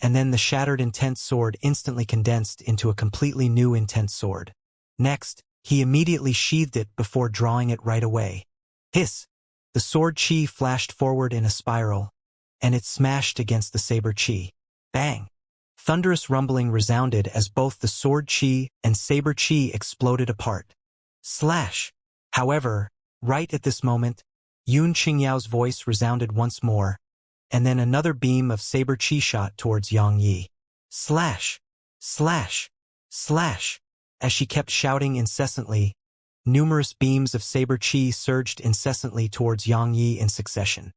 and then the shattered intense sword instantly condensed into a completely new intense sword. Next, he immediately sheathed it before drawing it right away. Hiss! The sword chi flashed forward in a spiral, and it smashed against the saber chi. Bang! Thunderous rumbling resounded as both the sword chi and saber chi exploded apart. Slash! However, right at this moment, Yun Qingyao's voice resounded once more, and then another beam of saber chi shot towards Yang Yi. Slash! Slash! Slash! As she kept shouting incessantly, numerous beams of saber chi surged incessantly towards Yang Yi in succession.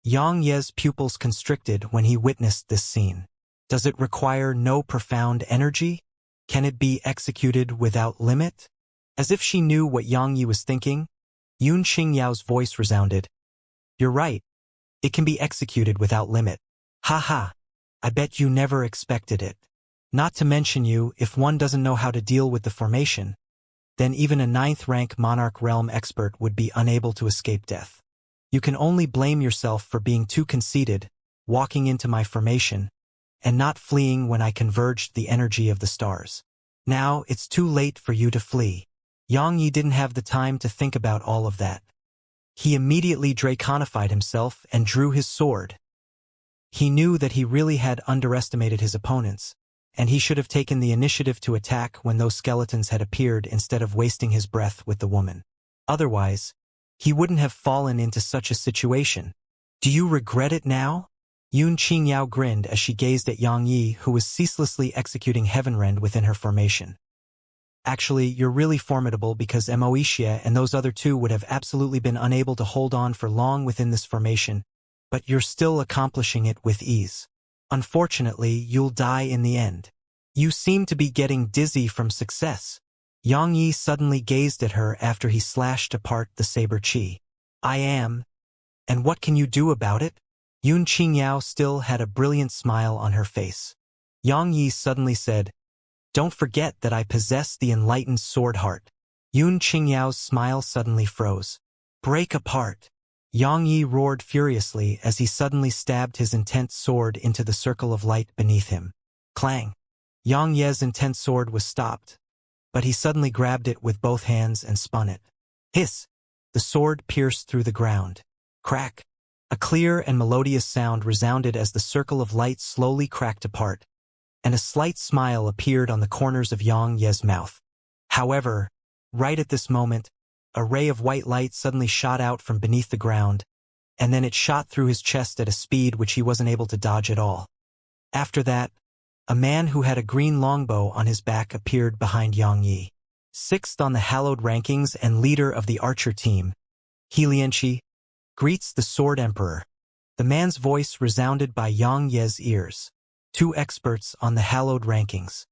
Yang Ye's pupils constricted when he witnessed this scene. Does it require no profound energy? Can it be executed without limit? As if she knew what Yang Yi was thinking, Yun Qingyao's voice resounded. "You're right. It can be executed without limit. Ha ha. I bet you never expected it. Not to mention you, if one doesn't know how to deal with the formation, then even a 9th-rank Monarch Realm expert would be unable to escape death. You can only blame yourself for being too conceited, walking into my formation, and not fleeing when I converged the energy of the stars. Now it's too late for you to flee." Yang Yi didn't have the time to think about all of that. He immediately draconified himself and drew his sword. He knew that he really had underestimated his opponents, and he should have taken the initiative to attack when those skeletons had appeared instead of wasting his breath with the woman. Otherwise, he wouldn't have fallen into such a situation. "Do you regret it now?" Yun Qingyao grinned as she gazed at Yang Yi, who was ceaselessly executing Heavenrend within her formation. "Actually, you're really formidable because Xianxia and those other 2 would have absolutely been unable to hold on for long within this formation, but you're still accomplishing it with ease. Unfortunately, you'll die in the end. You seem to be getting dizzy from success." Yang Yi suddenly gazed at her after he slashed apart the saber chi. "I am. And what can you do about it?" Yun Qingyao still had a brilliant smile on her face. Yang Yi suddenly said, "Don't forget that I possess the enlightened sword heart." Yun Qingyao's smile suddenly froze. "Break apart." Yang Yi roared furiously as he suddenly stabbed his intense sword into the circle of light beneath him. Clang! Yang Ye's intense sword was stopped, but he suddenly grabbed it with both hands and spun it. Hiss! The sword pierced through the ground. Crack! A clear and melodious sound resounded as the circle of light slowly cracked apart, and a slight smile appeared on the corners of Yang Ye's mouth. However, right at this moment, a ray of white light suddenly shot out from beneath the ground, and then it shot through his chest at a speed which he wasn't able to dodge at all. After that, a man who had a green longbow on his back appeared behind Yang Yi. Sixth on the hallowed rankings and leader of the archer team, Xianxia, greets the Sword Emperor. The man's voice resounded by Yang Ye's ears. Two experts on the hallowed rankings.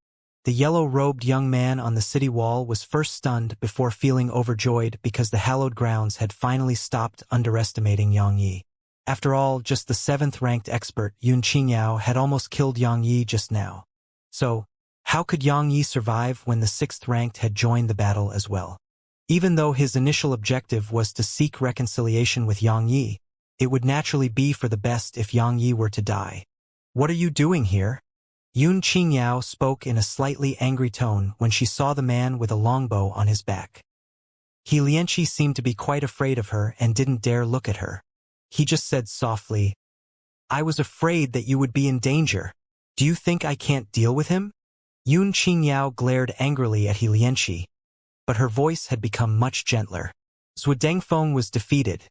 The yellow-robed young man on the city wall was first stunned before feeling overjoyed because the hallowed grounds had finally stopped underestimating Yang Yi. After all, just the 7th-ranked expert, Yun Qingyao, had almost killed Yang Yi just now. So, how could Yang Yi survive when the 6th-ranked had joined the battle as well? Even though his initial objective was to seek reconciliation with Yang Yi, it would naturally be for the best if Yang Yi were to die. "What are you doing here?" Yun Qingyao spoke in a slightly angry tone when she saw the man with a longbow on his back. Xianxia seemed to be quite afraid of her and didn't dare look at her. He just said softly, "I was afraid that you would be in danger. Do you think I can't deal with him?" Yun Qingyao glared angrily at Xianxia, but her voice had become much gentler. Zhu Dengfeng was defeated,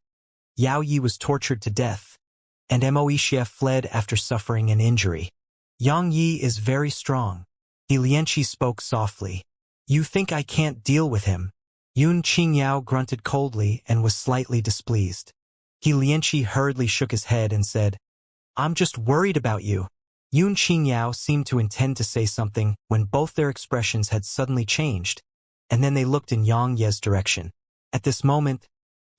Yao Yi was tortured to death, and Moixia fled after suffering an injury. Yang Yi is very strong. Xianxia spoke softly. "You think I can't deal with him?" Yun Qingyao grunted coldly and was slightly displeased. Xianxia hurriedly shook his head and said, "I'm just worried about you." Yun Qingyao seemed to intend to say something when both their expressions had suddenly changed, and then they looked in Yang Ye's direction. At this moment,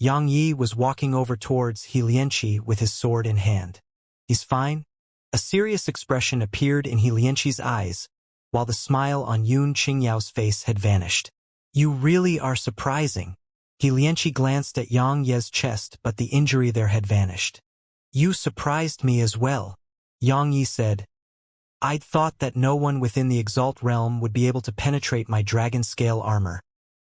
Yang Yi was walking over towards Xianxia with his sword in hand. "He's fine?" A serious expression appeared in Xianxia's eyes, while the smile on Yun Qingyao's face had vanished. "You really are surprising." Xianxia glanced at Yang Ye's chest, but the injury there had vanished. "You surprised me as well," Yang Yi said. "I'd thought that no one within the Exalt realm would be able to penetrate my dragon-scale armor,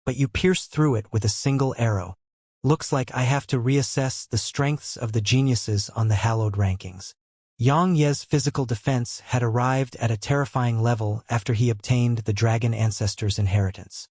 but you pierced through it with a single arrow. Looks like I have to reassess the strengths of the geniuses on the hallowed rankings." Yang Ye's physical defense had arrived at a terrifying level after he obtained the dragon ancestor's inheritance.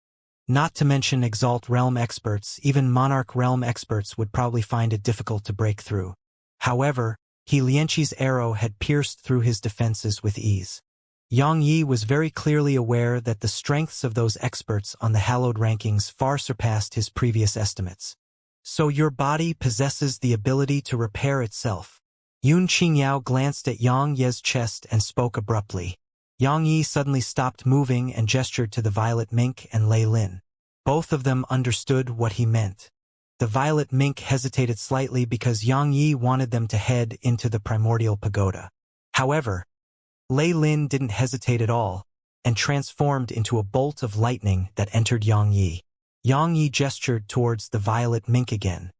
Not to mention Exalt realm experts, even Monarch realm experts would probably find it difficult to break through. However, Xianxia's arrow had pierced through his defenses with ease. Yang Yi was very clearly aware that the strengths of those experts on the hallowed rankings far surpassed his previous estimates. "So your body possesses the ability to repair itself." Yun Qingyao glanced at Yang Ye's chest and spoke abruptly. Yang Yi suddenly stopped moving and gestured to the violet mink and Lei Lin. Both of them understood what he meant. The violet mink hesitated slightly because Yang Yi wanted them to head into the primordial pagoda. However, Lei Lin didn't hesitate at all, and transformed into a bolt of lightning that entered Yang Yi. Yang Yi gestured towards the violet mink again.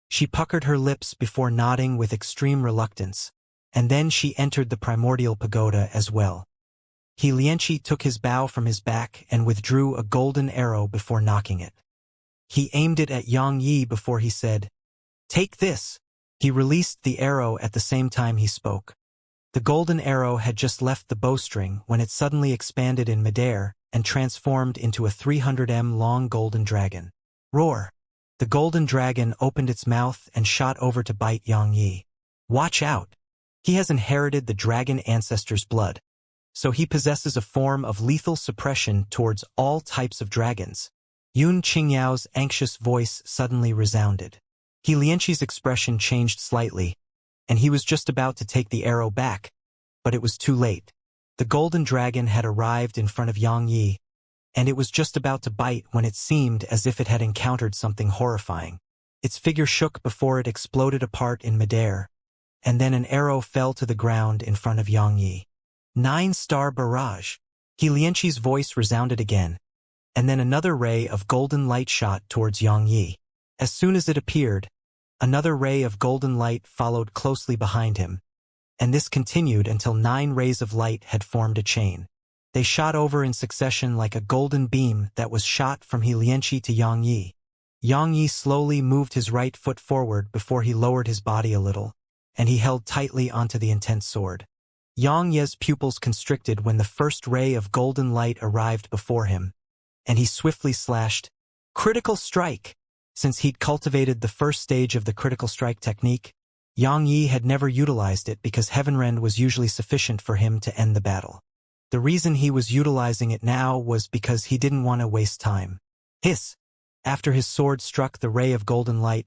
She puckered her lips before nodding with extreme reluctance, and then she entered the primordial pagoda as well. Xianxia took his bow from his back and withdrew a golden arrow before knocking it. He aimed it at Yang Yi before he said, "Take this." He released the arrow at the same time he spoke. The golden arrow had just left the bowstring when it suddenly expanded in midair and transformed into a 300 long golden dragon. Roar! The golden dragon opened its mouth and shot over to bite Yang Yi. "Watch out! He has inherited the dragon ancestor's blood, so he possesses a form of lethal suppression towards all types of dragons." Yun Qingyao's anxious voice suddenly resounded. Xianxia's expression changed slightly, and he was just about to take the arrow back, but it was too late. The golden dragon had arrived in front of Yang Yi, and it was just about to bite when it seemed as if it had encountered something horrifying. Its figure shook before it exploded apart in midair, and then an arrow fell to the ground in front of Yang Yi. 9-star barrage. Xianxia's voice resounded again, and then another ray of golden light shot towards Yang Yi. As soon as it appeared, another ray of golden light followed closely behind him, and this continued until 9 rays of light had formed a chain. They shot over in succession like a golden beam that was shot from Xianxia to Yang Yi. Yang Yi slowly moved his right foot forward before he lowered his body a little, and he held tightly onto the intense sword. Yang Yi's pupils constricted when the first ray of golden light arrived before him, and he swiftly slashed, "Critical strike!" Since he'd cultivated the first stage of the critical strike technique, Yang Yi had never utilized it because Heavenrend was usually sufficient for him to end the battle. The reason he was utilizing it now was because he didn't want to waste time. Hiss! After his sword struck the ray of golden light,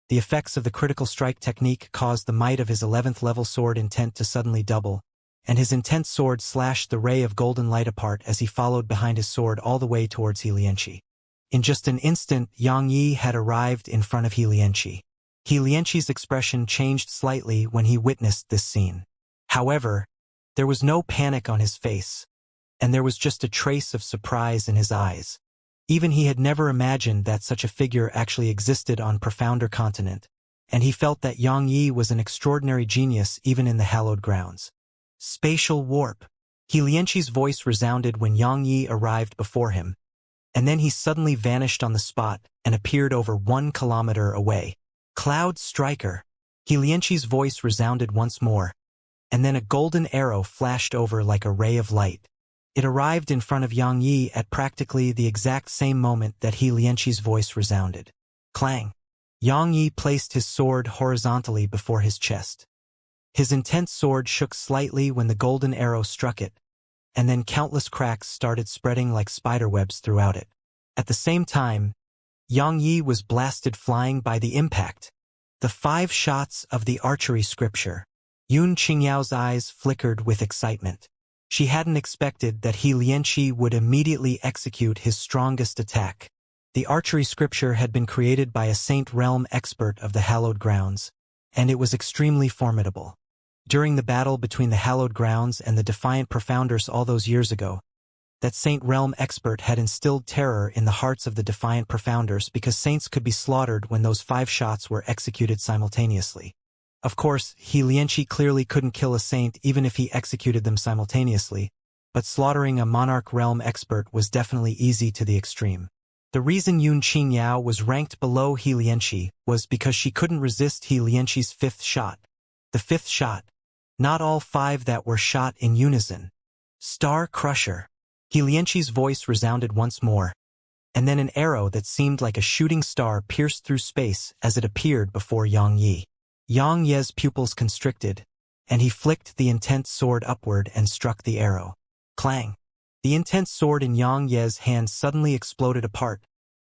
the effects of the critical strike technique caused the might of his 11th level sword intent to suddenly double, and his intense sword slashed the ray of golden light apart as he followed behind his sword all the way towards Xianxia. In just an instant, Yang Yi had arrived in front of Xianxia. Xianxia's expression changed slightly when he witnessed this scene. However, there was no panic on his face, and there was just a trace of surprise in his eyes. Even he had never imagined that such a figure actually existed on Profounder Continent, and he felt that Yang Yi was an extraordinary genius even in the hallowed grounds. Spatial warp. Xianxia's voice resounded when Yang Yi arrived before him, and then he suddenly vanished on the spot and appeared over 1 kilometer away. Cloud Striker. Xianxia's voice resounded once more, and then a golden arrow flashed over like a ray of light. It arrived in front of Yang Yi at practically the exact same moment that Xianxia's voice resounded. Clang! Yang Yi placed his sword horizontally before his chest. His intense sword shook slightly when the golden arrow struck it, and then countless cracks started spreading like spiderwebs throughout it. At the same time, Yang Yi was blasted flying by the impact. The 5 shots of the archery scripture. Yun Qingyao's eyes flickered with excitement. She hadn't expected that Xianxia would immediately execute his strongest attack. The archery scripture had been created by a Saint Realm expert of the hallowed grounds, and it was extremely formidable. During the battle between the hallowed grounds and the defiant profounders all those years ago, that Saint Realm expert had instilled terror in the hearts of the defiant profounders because saints could be slaughtered when those 5 shots were executed simultaneously. Of course, Xianxia clearly couldn't kill a saint even if he executed them simultaneously, but slaughtering a Monarch Realm expert was definitely easy to the extreme. The reason Yun Qingyao was ranked below Xianxia was because she couldn't resist Xianxia's 5th shot. The 5th shot. Not all 5 that were shot in unison. Star Crusher. Xianxia's voice resounded once more, and then an arrow that seemed like a shooting star pierced through space as it appeared before Yang Yi. Yang Yi's pupils constricted, and he flicked the intense sword upward and struck the arrow. Clang! The intense sword in Yang Yi's hand suddenly exploded apart,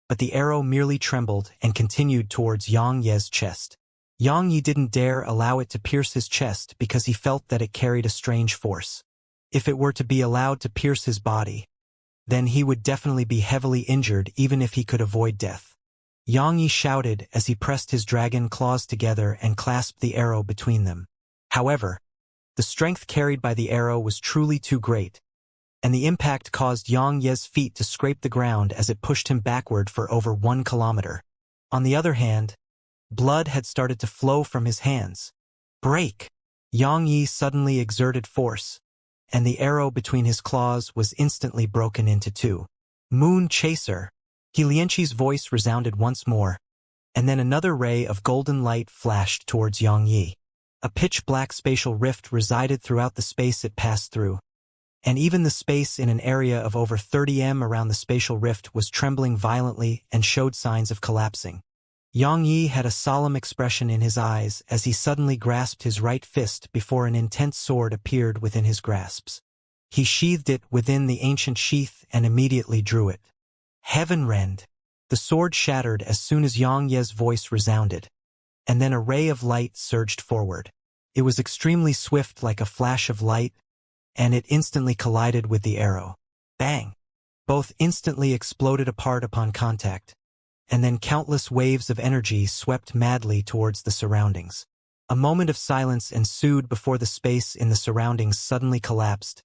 but the arrow merely trembled and continued towards Yang Yi's chest. Yang Yi didn't dare allow it to pierce his chest because he felt that it carried a strange force. If it were to be allowed to pierce his body, then he would definitely be heavily injured even if he could avoid death. Yang Yi shouted as he pressed his dragon claws together and clasped the arrow between them. However, the strength carried by the arrow was truly too great, and the impact caused Yang Yi's feet to scrape the ground as it pushed him backward for over 1 kilometer. On the other hand, blood had started to flow from his hands. Break! Yang Yi suddenly exerted force, and the arrow between his claws was instantly broken into 2. Moon Chaser. Xianxia's voice resounded once more, and then another ray of golden light flashed towards Yang Yi. A pitch-black spatial rift resided throughout the space it passed through, and even the space in an area of over 30 m around the spatial rift was trembling violently and showed signs of collapsing. Yang Yi had a solemn expression in his eyes as he suddenly grasped his right fist before an intense sword appeared within his grasps. He sheathed it within the ancient sheath and immediately drew it. Heavenrend. The sword shattered as soon as Yang Yi's voice resounded, and then a ray of light surged forward. It was extremely swift like a flash of light, and it instantly collided with the arrow. Bang! Both instantly exploded apart upon contact, and then countless waves of energy swept madly towards the surroundings. A moment of silence ensued before the space in the surroundings suddenly collapsed,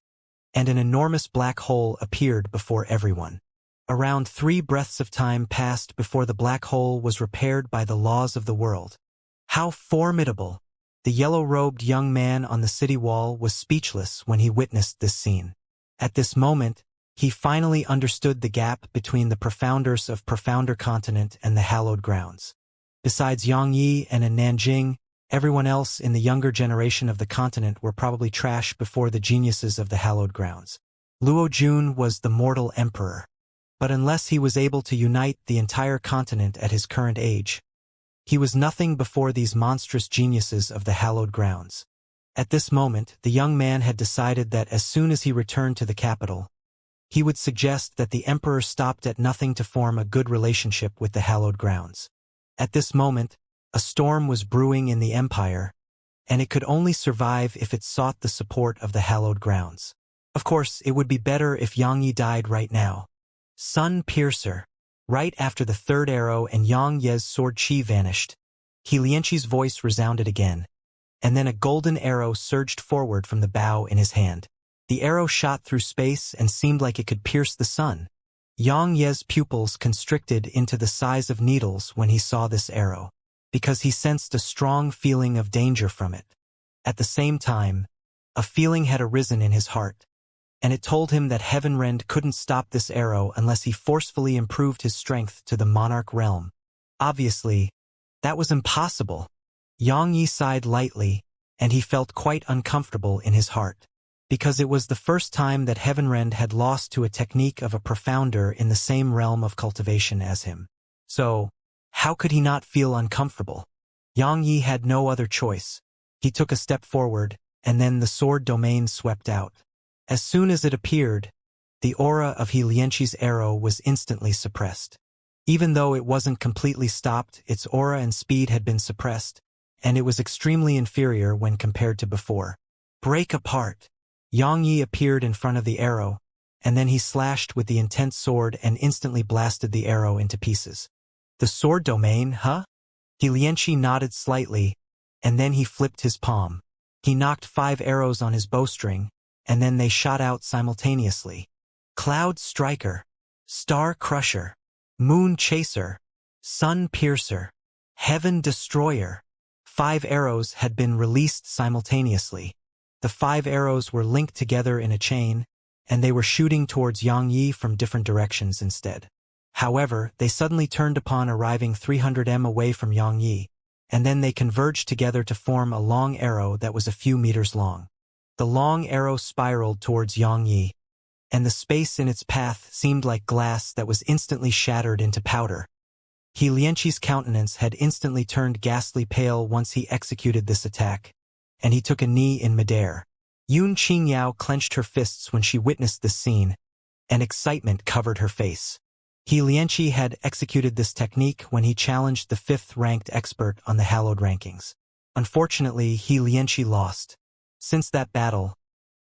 and an enormous black hole appeared before everyone. Around 3 breaths of time passed before the black hole was repaired by the laws of the world. How formidable! The yellow-robed young man on the city wall was speechless when he witnessed this scene. At this moment, he finally understood the gap between the profounders of Profounder Continent and the hallowed grounds. Besides Xianxia and in Nanjing, everyone else in the younger generation of the continent were probably trash before the geniuses of the hallowed grounds. Luo Jun was the mortal emperor. But unless he was able to unite the entire continent at his current age, he was nothing before these monstrous geniuses of the hallowed grounds. At this moment, the young man had decided that as soon as he returned to the capital, he would suggest that the emperor stopped at nothing to form a good relationship with the hallowed grounds. At this moment, a storm was brewing in the empire, and it could only survive if it sought the support of the hallowed grounds. Of course, it would be better if Xianxia died right now. Sun Piercer. Right after the third arrow and Yang Ye's sword chi vanished, Xianxia's voice resounded again, and then a golden arrow surged forward from the bow in his hand. The arrow shot through space and seemed like it could pierce the sun. Yang Ye's pupils constricted into the size of needles when he saw this arrow, because he sensed a strong feeling of danger from it. At the same time, a feeling had arisen in his heart, and it told him that Heavenrend couldn't stop this arrow unless he forcefully improved his strength to the monarch realm. Obviously, that was impossible. Xianxia sighed lightly, and he felt quite uncomfortable in his heart, because it was the first time that Heavenrend had lost to a technique of a profounder in the same realm of cultivation as him. So, how could he not feel uncomfortable? Xianxia had no other choice. He took a step forward, and then the sword domain swept out. As soon as it appeared, the aura of Xianxia's arrow was instantly suppressed. Even though it wasn't completely stopped, its aura and speed had been suppressed, and it was extremely inferior when compared to before. Break apart! Xianxia appeared in front of the arrow, and then he slashed with the intense sword and instantly blasted the arrow into pieces. The sword domain, huh? Xianxia nodded slightly, and then he flipped his palm. He knocked 5 arrows on his bowstring, and then they shot out simultaneously. Cloud Striker, Star Crusher, Moon Chaser, Sun Piercer, Heaven Destroyer. 5 arrows had been released simultaneously. The 5 arrows were linked together in a chain, and they were shooting towards Xianxia from different directions instead. However, they suddenly turned upon arriving 300 m away from Xianxia, and then they converged together to form a long arrow that was a few meters long. The long arrow spiraled towards Xianxia, and the space in its path seemed like glass that was instantly shattered into powder. Xianxia's countenance had instantly turned ghastly pale once he executed this attack, and he took a knee in midair. Yun Qingyao clenched her fists when she witnessed this scene, and excitement covered her face. Xianxia had executed this technique when he challenged the 5th-ranked expert on the Hallowed rankings. Unfortunately, Xianxia lost. Since that battle,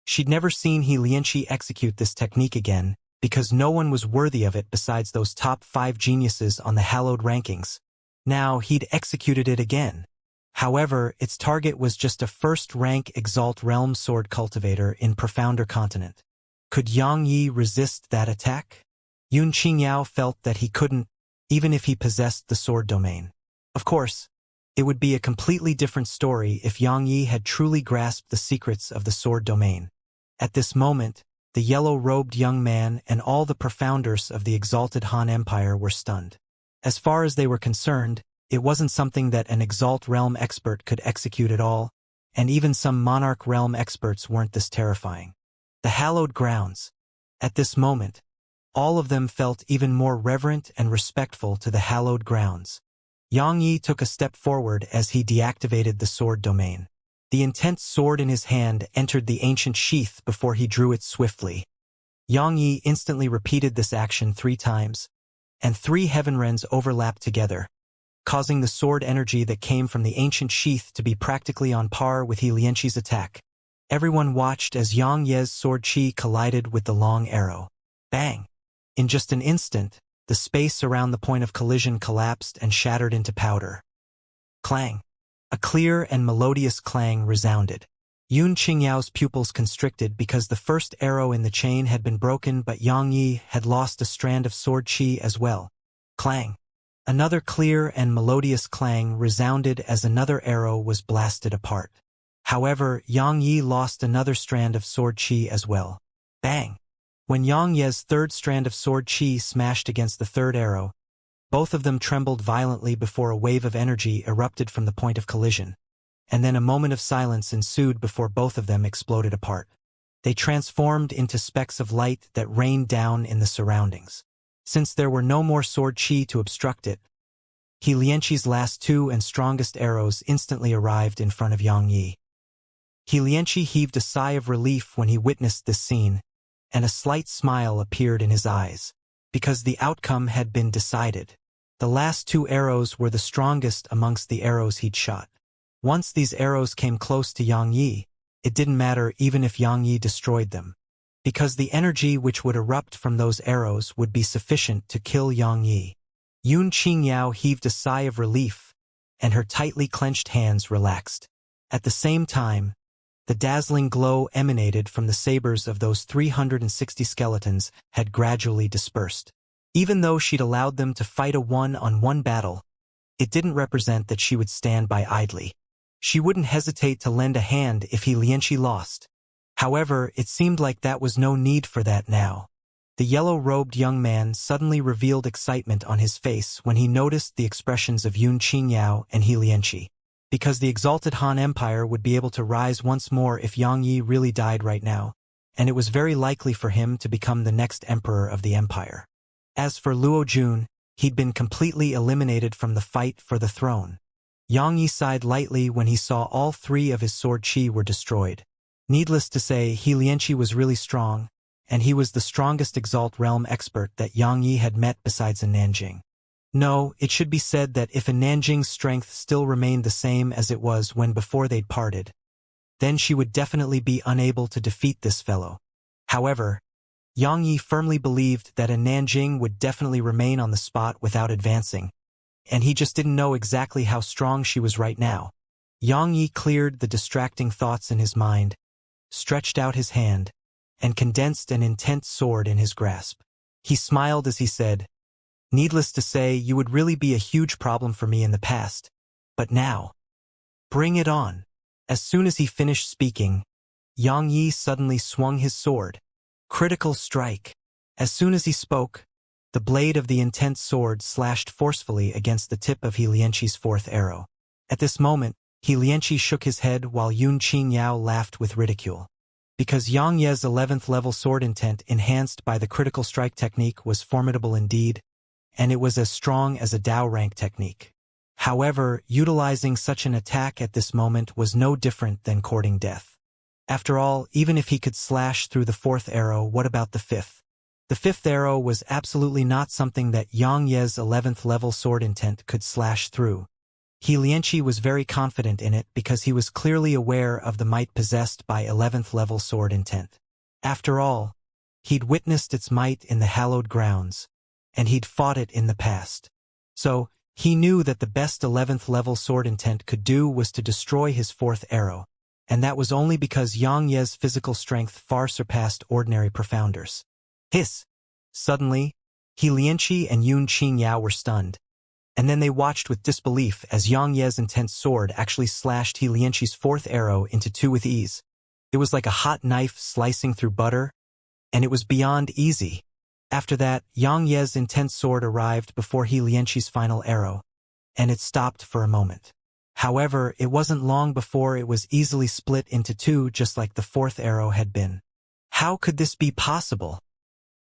she'd never seen Xianxia execute this technique again, because no one was worthy of it besides those top 5 geniuses on the Hallowed rankings. Now he'd executed it again. However, its target was just a 1st-rank Exalt Realm Sword Cultivator in Profounder Continent. Could Xianxia resist that attack? Yun Qingyao felt that he couldn't, even if he possessed the sword domain. Of course, it would be a completely different story if Xianxia had truly grasped the secrets of the sword domain. At this moment, the yellow-robed young man and all the profounders of the exalted Han Empire were stunned. As far as they were concerned, it wasn't something that an Exalt Realm expert could execute at all, and even some Monarch Realm experts weren't this terrifying. The hallowed grounds. At this moment, all of them felt even more reverent and respectful to the hallowed grounds. Xianxia took a step forward as he deactivated the sword domain. The intense sword in his hand entered the ancient sheath before he drew it swiftly. Xianxia instantly repeated this action 3 times, and 3 Heavenrends overlapped together, causing the sword energy that came from the ancient sheath to be practically on par with Xianxia's attack. Everyone watched as Xianxia's sword chi collided with the long arrow. Bang! In just an instant, the space around the point of collision collapsed and shattered into powder. Clang! A clear and melodious clang resounded. Yun Qingyao's pupils constricted because the first arrow in the chain had been broken, but Yang Yi had lost a strand of sword qi as well. Clang. Another clear and melodious clang resounded as another arrow was blasted apart. However, Yang Yi lost another strand of sword qi as well. Bang! When Yang Ye's third strand of sword qi smashed against the third arrow, both of them trembled violently before a wave of energy erupted from the point of collision, and then a moment of silence ensued before both of them exploded apart. They transformed into specks of light that rained down in the surroundings. Since there were no more sword qi to obstruct it, Xianxia's last two and strongest arrows instantly arrived in front of Yang Yi. Xianxia heaved a sigh of relief when he witnessed this scene, and a slight smile appeared in his eyes, because the outcome had been decided. The last two arrows were the strongest amongst the arrows he'd shot. Once these arrows came close to Yang Yi, it didn't matter even if Yang Yi destroyed them, because the energy which would erupt from those arrows would be sufficient to kill Yang Yi. Yun Qingyao heaved a sigh of relief, and her tightly clenched hands relaxed. At the same time, the dazzling glow emanated from the sabers of those 360 skeletons had gradually dispersed. Even though she'd allowed them to fight a one-on-one battle, it didn't represent that she would stand by idly. She wouldn't hesitate to lend a hand if Xianxia lost. However, it seemed like that was no need for that now. The yellow-robed young man suddenly revealed excitement on his face when he noticed the expressions of Yun Qingyao and Xianxia. Because the exalted Han Empire would be able to rise once more if Yang Yi really died right now, and it was very likely for him to become the next emperor of the empire. As for Luo Jun, he'd been completely eliminated from the fight for the throne. Yang Yi sighed lightly when he saw all three of his sword qi were destroyed. Needless to say, Xianxia was really strong, and he was the strongest Exalt Realm expert that Yang Yi had met besides in Nanjing. No, it should be said that if in Nanjing's strength still remained the same as it was when before they'd parted, then she would definitely be unable to defeat this fellow. However, Yang Yi firmly believed that in Nanjing would definitely remain on the spot without advancing, and he just didn't know exactly how strong she was right now. Yang Yi cleared the distracting thoughts in his mind, stretched out his hand, and condensed an intense sword in his grasp. He smiled as he said, "Needless to say, you would really be a huge problem for me in the past, but now, bring it on." As soon as he finished speaking, Yang Yi suddenly swung his sword. Critical strike. As soon as he spoke, the blade of the intense sword slashed forcefully against the tip of Xianxia's fourth arrow. At this moment, Xianxia shook his head while Yun Qingyao laughed with ridicule. Because Yang Ye's 11th level sword intent enhanced by the critical strike technique was formidable indeed, and it was as strong as a Dao rank technique. However, utilizing such an attack at this moment was no different than courting death. After all, even if he could slash through the fourth arrow, what about the fifth? The fifth arrow was absolutely not something that Yang Ye's 11th level sword intent could slash through. Xianxia was very confident in it because he was clearly aware of the might possessed by 11th level sword intent. After all, he'd witnessed its might in the hallowed grounds, and he'd fought it in the past. So, he knew that the best 11th level sword intent could do was to destroy his fourth arrow, and that was only because Yang Ye's physical strength far surpassed ordinary profounders. Hiss! Suddenly, Xianxia and Yun Qingyao were stunned, and then they watched with disbelief as Yang Ye's intense sword actually slashed Xianxia's fourth arrow into two with ease. It was like a hot knife slicing through butter, and it was beyond easy. After that, Yang Ye's intense sword arrived before Xianxia's final arrow, and it stopped for a moment. However, it wasn't long before it was easily split into two just like the fourth arrow had been. How could this be possible?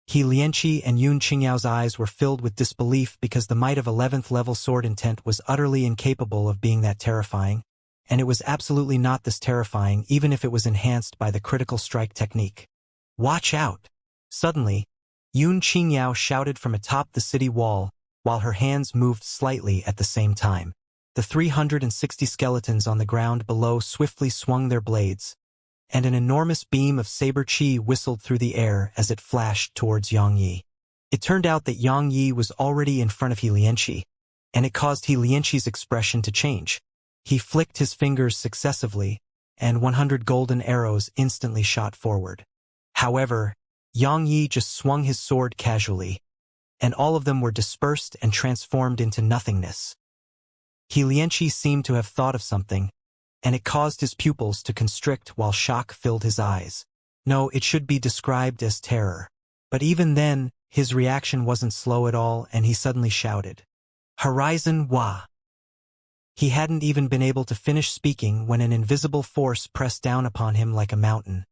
Xianxia and Yun Qingyao's eyes were filled with disbelief because the might of 11th level sword intent was utterly incapable of being that terrifying, and it was absolutely not this terrifying even if it was enhanced by the critical strike technique. Watch out! Suddenly, Yun Qingyao shouted from atop the city wall, while her hands moved slightly at the same time. The 360 skeletons on the ground below swiftly swung their blades, and an enormous beam of saber qi whistled through the air as it flashed towards Yang Yi. It turned out that Yang Yi was already in front of Xianxia, and it caused Xianxia's expression to change. He flicked his fingers successively, and 100 golden arrows instantly shot forward. However, Yang Yi just swung his sword casually, and all of them were dispersed and transformed into nothingness. Xianxia seemed to have thought of something, and it caused his pupils to constrict while shock filled his eyes. No, it should be described as terror. But even then, his reaction wasn't slow at all, and he suddenly shouted, "Horizon Wa!" He hadn't even been able to finish speaking when an invisible force pressed down upon him like a mountain,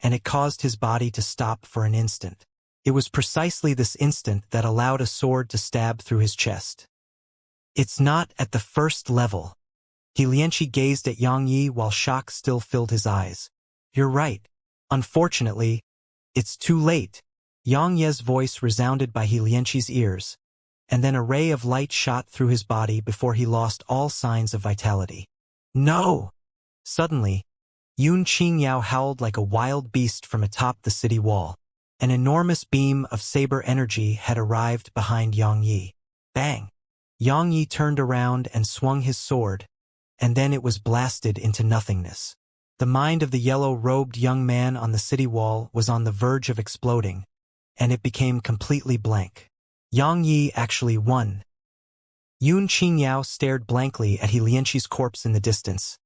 and it caused his body to stop for an instant. It was precisely this instant that allowed a sword to stab through his chest. "It's not at the first level." Xianxia gazed at Yang Yi while shock still filled his eyes. "You're right. Unfortunately, it's too late." Yang Ye's voice resounded by Xianxia's ears, and then a ray of light shot through his body before he lost all signs of vitality. "No!" Suddenly, Yunqingyao howled like a wild beast from atop the city wall. An enormous beam of saber energy had arrived behind Yang Yi. Bang! Yang Yi turned around and swung his sword, and then it was blasted into nothingness. The mind of the yellow-robed young man on the city wall was on the verge of exploding, and it became completely blank. Yang Yi actually won. Yunqingyao stared blankly at Xianxia's corpse in the distance,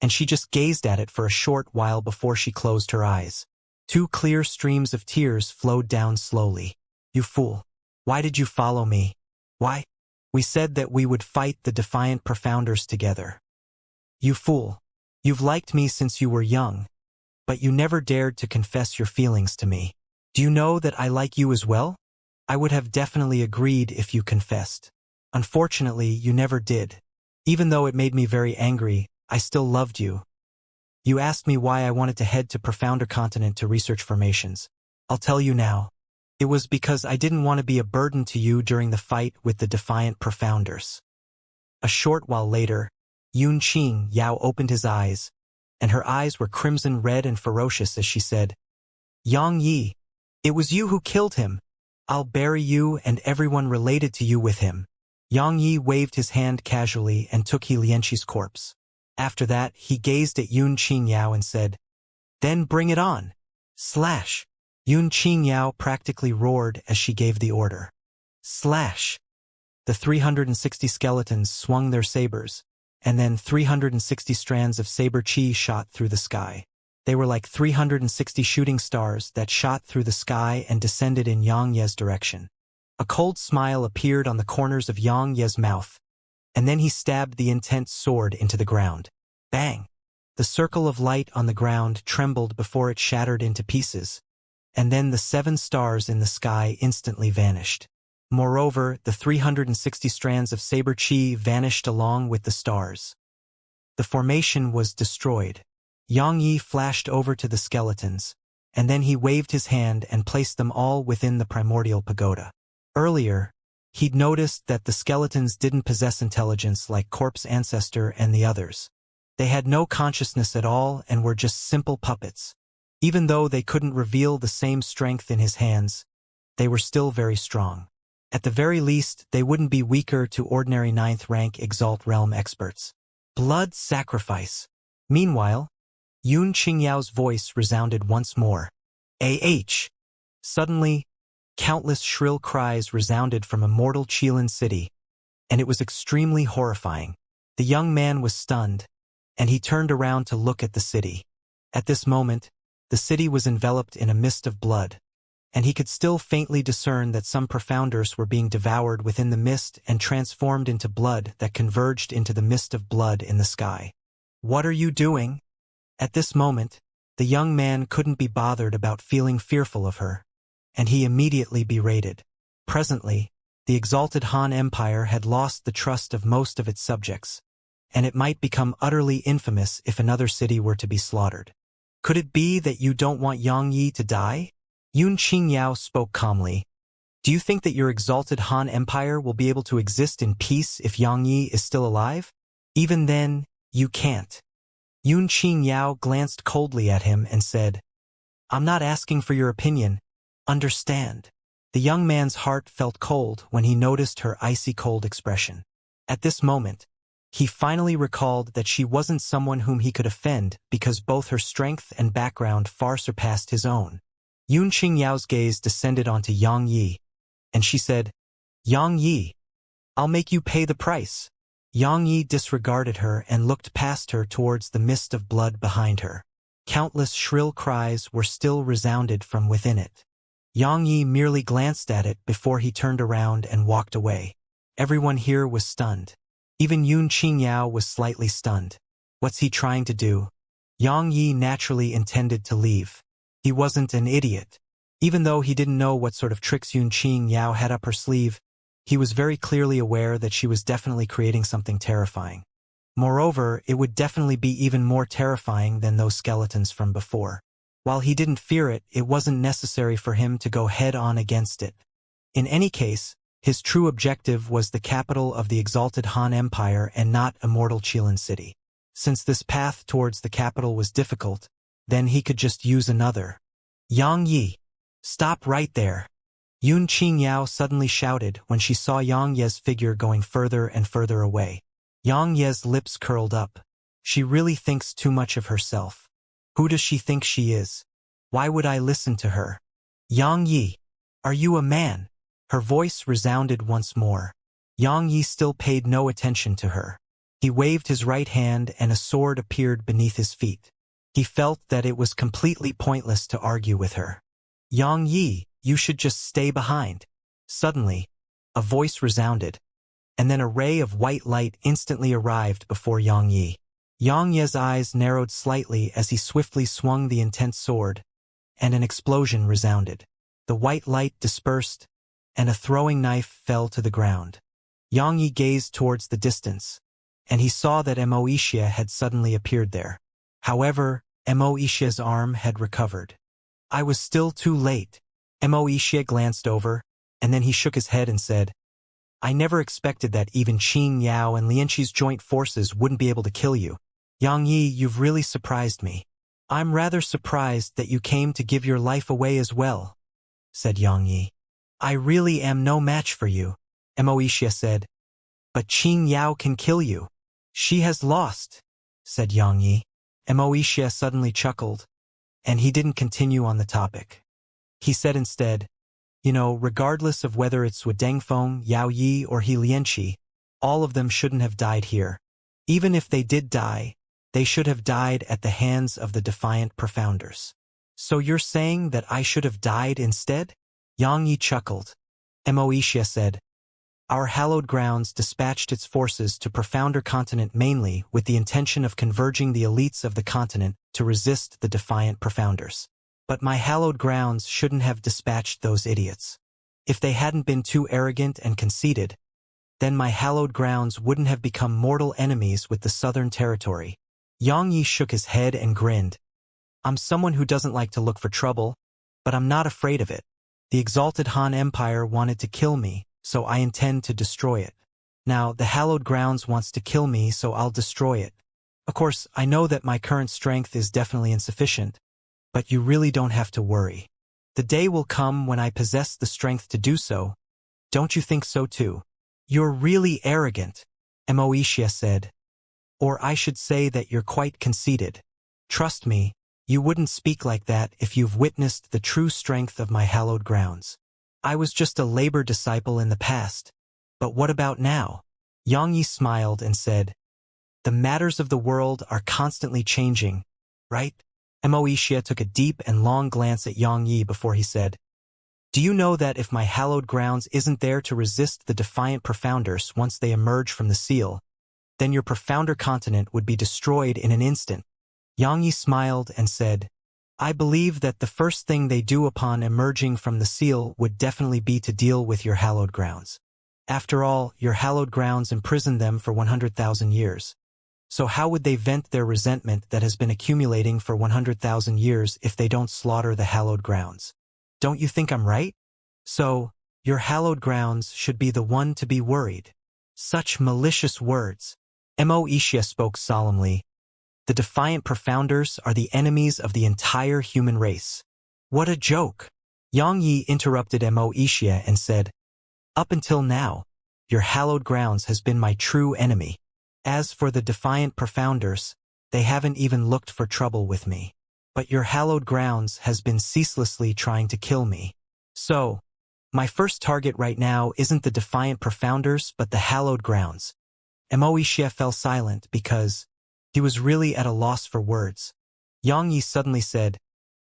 and she just gazed at it for a short while before she closed her eyes. 2 clear streams of tears flowed down slowly. "You fool. Why did you follow me? Why? We said that we would fight the defiant profounders together. You fool. You've liked me since you were young, but you never dared to confess your feelings to me. Do you know that I like you as well? I would have definitely agreed if you confessed. Unfortunately, you never did. Even though it made me very angry, I still loved you. You asked me why I wanted to head to Profounder Continent to research formations. I'll tell you now. It was because I didn't want to be a burden to you during the fight with the defiant Profounders." A short while later, Yunqingyao opened his eyes, and her eyes were crimson red and ferocious as she said, "Yang Yi, it was you who killed him. I'll bury you and everyone related to you with him." Yang Yi waved his hand casually and took Xianxia's corpse. After that, he gazed at Yunqingyao and said, "Then bring it on. Slash." Yunqingyao practically roared as she gave the order. Slash. The 360 skeletons swung their sabers, and then 360 strands of saber chi shot through the sky. They were like 360 shooting stars that shot through the sky and descended in Yang Ye's direction. A cold smile appeared on the corners of Yang Ye's mouth, and then he stabbed the intense sword into the ground. Bang! The circle of light on the ground trembled before it shattered into pieces, and then the 7 stars in the sky instantly vanished. Moreover, the 360 strands of saber chi vanished along with the stars. The formation was destroyed. Yang Yi flashed over to the skeletons, and then he waved his hand and placed them all within the primordial pagoda. Earlier, he'd noticed that the skeletons didn't possess intelligence like Corpse Ancestor and the others. They had no consciousness at all and were just simple puppets. Even though they couldn't reveal the same strength in his hands, they were still very strong. At the very least, they wouldn't be weaker to ordinary 9th rank Exalt Realm experts. Blood sacrifice. Meanwhile, Yunqinyao's voice resounded once more. "Ah!" Suddenly, countless shrill cries resounded from Immortal Qilin City, and it was extremely horrifying. The young man was stunned, and he turned around to look at the city. At this moment, the city was enveloped in a mist of blood, and he could still faintly discern that some profounders were being devoured within the mist and transformed into blood that converged into the mist of blood in the sky. "What are you doing?" At this moment, the young man couldn't be bothered about feeling fearful of her, and he immediately berated. Presently, the exalted Han Empire had lost the trust of most of its subjects, and it might become utterly infamous if another city were to be slaughtered. "Could it be that you don't want Yang Yi to die?" Yunqingyao spoke calmly. "Do you think that your exalted Han Empire will be able to exist in peace if Yang Yi is still alive? Even then, you can't." Yunqingyao glanced coldly at him and said, "I'm not asking for your opinion. Understand." The young man's heart felt cold when he noticed her icy cold expression. At this moment, He finally recalled that she wasn't someone whom he could offend because both her strength and background far surpassed his own. Yun Qingyao's gaze descended onto Yang Yi, and she said, "Yang Yi, I'll make you pay the price." Yang Yi disregarded her and looked past her towards the mist of blood behind her. Countless shrill cries were still resounded from within it. Yang Yi merely glanced at it before he turned around and walked away. Everyone here was stunned. Even Yun Qingyao was slightly stunned. What's he trying to do? Yang Yi naturally intended to leave. He wasn't an idiot. Even though he didn't know what sort of tricks Yun Qingyao had up her sleeve, he was very clearly aware that she was definitely creating something terrifying. Moreover, it would definitely be even more terrifying than those skeletons from before. While he didn't fear it, it wasn't necessary for him to go head-on against it. In any case, his true objective was the capital of the exalted Han Empire and not Immortal Qilin City. Since this path towards the capital was difficult, then he could just use another. "Yang Yi, stop right there!" Yun Qingyao suddenly shouted when she saw Yang Ye's figure going further and further away. Yang Ye's lips curled up. She really thinks too much of herself. Who does she think she is? Why would I listen to her? "Yang Yi, are you a man?" Her voice resounded once more. Yang Yi still paid no attention to her. He waved his right hand and a sword appeared beneath his feet. He felt that it was completely pointless to argue with her. "Yang Yi, you should just stay behind." Suddenly, a voice resounded, and then a ray of white light instantly arrived before Yang Yi. Yang Ye's eyes narrowed slightly as he swiftly swung the intense sword, and an explosion resounded. The white light dispersed, and a throwing knife fell to the ground. Yang Yi gazed towards the distance, and he saw that Wuxia had suddenly appeared there. However, Wuxia's arm had recovered. "I was still too late." Wuxia glanced over, and then he shook his head and said, "I never expected that even Qin Yao and Lianqi's joint forces wouldn't be able to kill you. Yang Yi, you've really surprised me." "I'm rather surprised that you came to give your life away as well," said Yang Yi. "I really am no match for you," Wuxia said. "But Qin Yao can kill you." "She has lost," said Yang Yi. Wuxia suddenly chuckled, and he didn't continue on the topic. He said instead, regardless of whether it's Wu Dengfeng, Yao Yi, or He Lianqi, all of them shouldn't have died here. Even if they did die, they should have died at the hands of the defiant profounders. "So you're saying that I should have died instead?" Yang Yi chuckled. Wuxia said, "Our hallowed grounds dispatched its forces to Profounder Continent mainly with the intention of converging the elites of the continent to resist the defiant Profounders. But my hallowed grounds shouldn't have dispatched those idiots. If they hadn't been too arrogant and conceited, then my hallowed grounds wouldn't have become mortal enemies with the Southern Territory." Yang Yi shook his head and grinned. "I'm someone who doesn't like to look for trouble, but I'm not afraid of it. The exalted Han Empire wanted to kill me, so I intend to destroy it. Now, the hallowed grounds wants to kill me, so I'll destroy it. Of course, I know that my current strength is definitely insufficient, but you really don't have to worry. The day will come when I possess the strength to do so. Don't you think so too?" "You're really arrogant," Wuxia said. "Or I should say that you're quite conceited. Trust me, you wouldn't speak like that if you've witnessed the true strength of my hallowed grounds. I was just a labor disciple in the past. But what about now?" Yang Yi smiled and said, "The matters of the world are constantly changing, right?" Wuxia took a deep and long glance at Yang Yi before he said, "Do you know that if my hallowed grounds isn't there to resist the defiant Profounders once they emerge from the seal, then your Profounder Continent would be destroyed in an instant?" Yang Yi smiled and said, "I believe that the first thing they do upon emerging from the seal would definitely be to deal with your hallowed grounds. After all, your hallowed grounds imprisoned them for 100,000 years. So how would they vent their resentment that has been accumulating for 100,000 years if they don't slaughter the hallowed grounds? Don't you think I'm right? So, your hallowed grounds should be the one to be worried." Such malicious words. Wuxia spoke solemnly. "The defiant Profounders are the enemies of the entire human race." "What a joke!" Yang Yi interrupted Wuxia and said, "Up until now, your hallowed grounds has been my true enemy. As for the defiant profounders, they haven't even looked for trouble with me. But your hallowed grounds has been ceaselessly trying to kill me. So, my first target right now isn't the defiant profounders but the hallowed grounds. Wuxia fell silent because he was really at a loss for words. Xianxia suddenly said,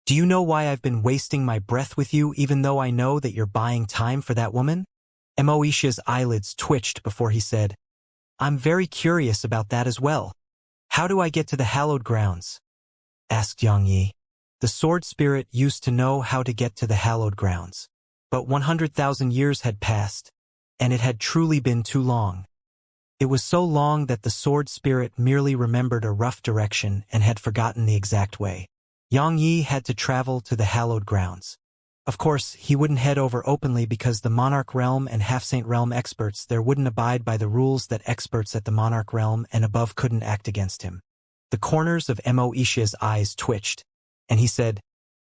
"Do you know why I've been wasting my breath with you even though I know that you're buying time for that woman?" Wuxia's eyelids twitched before he said, "I'm very curious about that as well. How do I get to the hallowed grounds?" asked Xianxia. The sword spirit used to know how to get to the hallowed grounds. But 100,000 years had passed, and it had truly been too long. It was so long that the sword spirit merely remembered a rough direction and had forgotten the exact way. Xianxia had to travel to the hallowed grounds. Of course, he wouldn't head over openly because the Monarch Realm and Half-Saint Realm experts there wouldn't abide by the rules that experts at the Monarch Realm and above couldn't act against him. The corners of Wuxia's eyes twitched, and he said,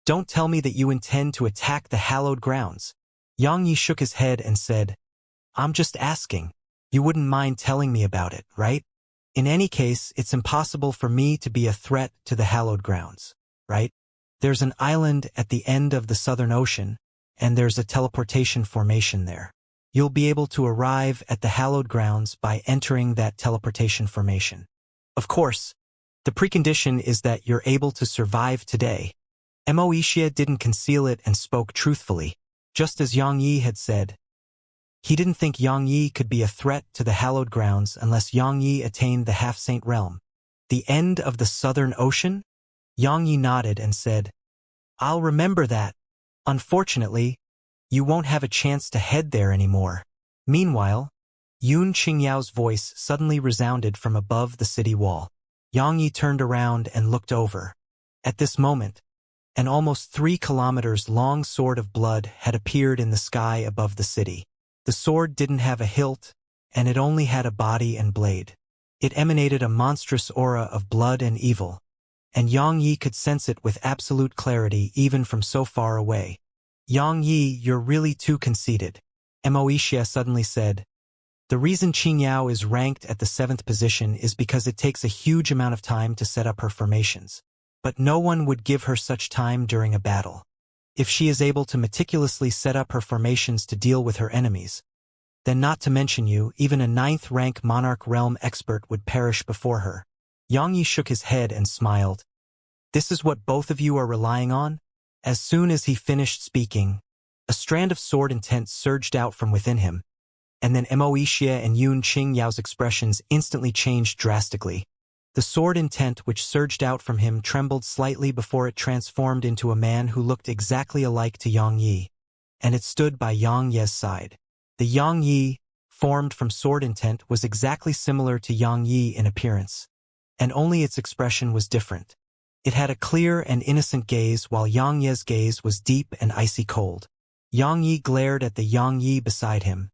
"Don't tell me that you intend to attack the hallowed grounds." Xianxia shook his head and said, "I'm just asking. You wouldn't mind telling me about it, right? In any case, it's impossible for me to be a threat to the hallowed grounds, right? There's an island at the end of the Southern Ocean, and there's a teleportation formation there. You'll be able to arrive at the hallowed grounds by entering that teleportation formation. Of course, the precondition is that you're able to survive today." Wuxia didn't conceal it and spoke truthfully, just as Xianxia had said. He didn't think Xianxia could be a threat to the hallowed grounds unless Xianxia attained the Half-Saint Realm. The end of the Southern Ocean? Xianxia nodded and said, "I'll remember that. Unfortunately, you won't have a chance to head there anymore." Meanwhile, Yun Qingyao's voice suddenly resounded from above the city wall. Xianxia turned around and looked over. At this moment, an almost 3 kilometers long sword of blood had appeared in the sky above the city. The sword didn't have a hilt, and it only had a body and blade. It emanated a monstrous aura of blood and evil, and Xianxia could sense it with absolute clarity even from so far away. "Xianxia, you're really too conceited," Wuxia suddenly said. "The reason Qingyao is ranked at the 7th position is because it takes a huge amount of time to set up her formations. But no one would give her such time during a battle. If she is able to meticulously set up her formations to deal with her enemies, then not to mention you, even a 9th-rank Monarch Realm expert would perish before her." Xianxia shook his head and smiled. "This is what both of you are relying on?" As soon as he finished speaking, a strand of sword intent surged out from within him, and then Wuxia and Yun Qingyao's expressions instantly changed drastically. The sword intent which surged out from him trembled slightly before it transformed into a man who looked exactly alike to Xianxia, and it stood by Xiangye's side. The Xianxia, formed from sword intent, was exactly similar to Xianxia in appearance, and only its expression was different. It had a clear and innocent gaze while Xiangye's gaze was deep and icy cold. Xianxia glared at the Xianxia beside him,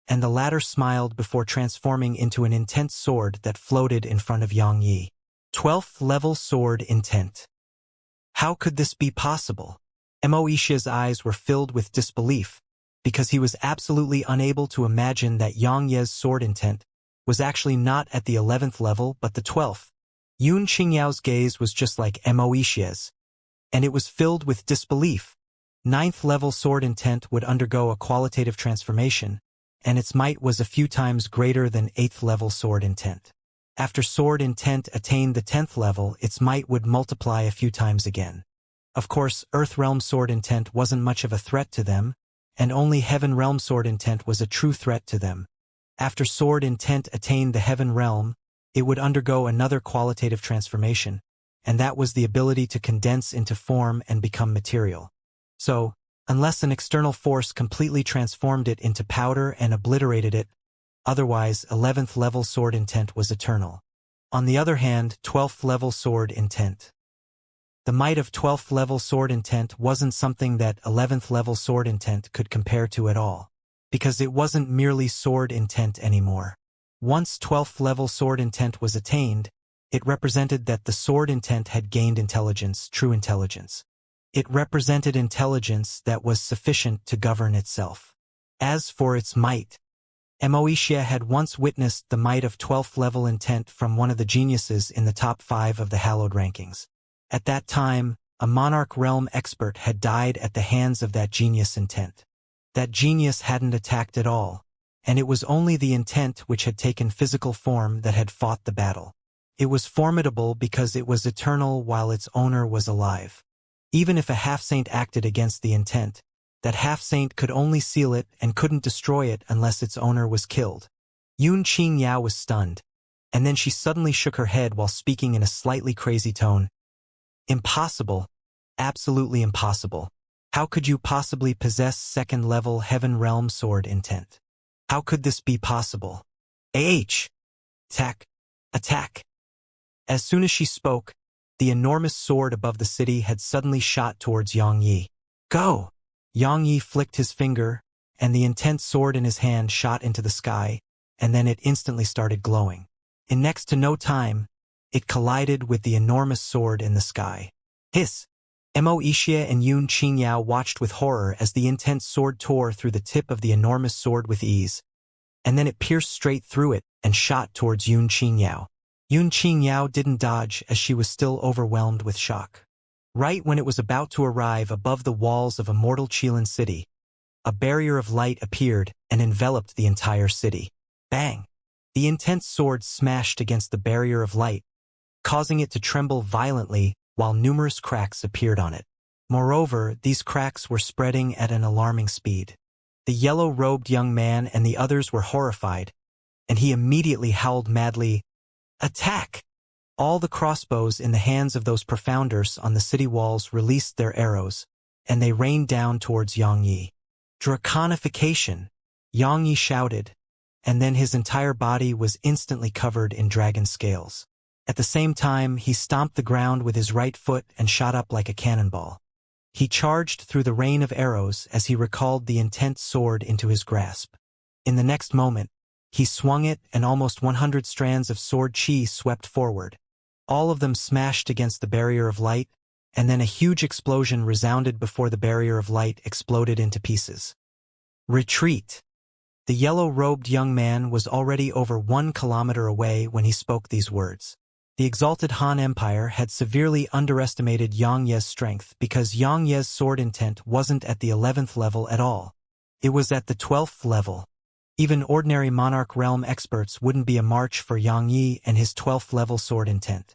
and the latter smiled before transforming into an intense sword that floated in front of Xianxia. 12th level sword intent. How could this be possible? Wuxia's eyes were filled with disbelief, because he was absolutely unable to imagine that Xiangye's sword intent was actually not at the 11th level but the 12th. Yun Qingyao's gaze was just like Wuxia's, and it was filled with disbelief. 9th level sword intent would undergo a qualitative transformation, and its might was a few times greater than 8th level sword intent. After sword intent attained the 10th level, its might would multiply a few times again. Of course, Earth Realm sword intent wasn't much of a threat to them, and only Heaven Realm sword intent was a true threat to them. After sword intent attained the Heaven Realm, it would undergo another qualitative transformation, and that was the ability to condense into form and become material. So, unless an external force completely transformed it into powder and obliterated it, otherwise 11th level sword intent was eternal. On the other hand, 12th level sword intent. The might of 12th level sword intent wasn't something that 11th level sword intent could compare to at all, because it wasn't merely sword intent anymore. Once 12th level sword intent was attained, it represented that the sword intent had gained intelligence, true intelligence. It represented intelligence that was sufficient to govern itself. As for its might, Xianxia had once witnessed the might of 12th level intent from one of the geniuses in the top 5 of the hallowed rankings. At that time, a monarch realm expert had died at the hands of that genius intent. That genius hadn't attacked at all, and it was only the intent which had taken physical form that had fought the battle. It was formidable because it was eternal while its owner was alive. Even if a half-saint acted against the intent, that half-saint could only seal it and couldn't destroy it unless its owner was killed. Xianxia was stunned, and then she suddenly shook her head while speaking in a slightly crazy tone. Impossible. Absolutely impossible. How could you possibly possess second-level Heaven Realm sword intent? How could this be possible? Attack! Attack! As soon as she spoke, the enormous sword above the city had suddenly shot towards Xianxia. Go! Xianxia flicked his finger, and the intense sword in his hand shot into the sky, and then it instantly started glowing. In next to no time, it collided with the enormous sword in the sky. Hiss! Xianxia and Xianxia watched with horror as the intense sword tore through the tip of the enormous sword with ease, and then it pierced straight through it and shot towards Xianxia. Xianxia didn't dodge as she was still overwhelmed with shock. Right when it was about to arrive above the walls of Immortal Chilan city, a barrier of light appeared and enveloped the entire city. Bang! The intense sword smashed against the barrier of light, causing it to tremble violently while numerous cracks appeared on it. Moreover, these cracks were spreading at an alarming speed. The yellow-robed young man and the others were horrified, and he immediately howled madly, "Attack!" All the crossbows in the hands of those profounders on the city walls released their arrows, and they rained down towards Xianxia. Draconification! Xianxia shouted, and then his entire body was instantly covered in dragon scales. At the same time, he stomped the ground with his right foot and shot up like a cannonball. He charged through the rain of arrows as he recalled the intense sword into his grasp. In the next moment, he swung it and almost 100 strands of sword chi swept forward. All of them smashed against the barrier of light, and then a huge explosion resounded before the barrier of light exploded into pieces. Retreat! The yellow-robed young man was already over 1 kilometer away when he spoke these words. The exalted Han Empire had severely underestimated Xianxia's strength because Xianxia's sword intent wasn't at the 11th level at all. It was at the 12th level. Even ordinary Monarch Realm experts wouldn't be a match for Xianxia and his 12th level sword intent.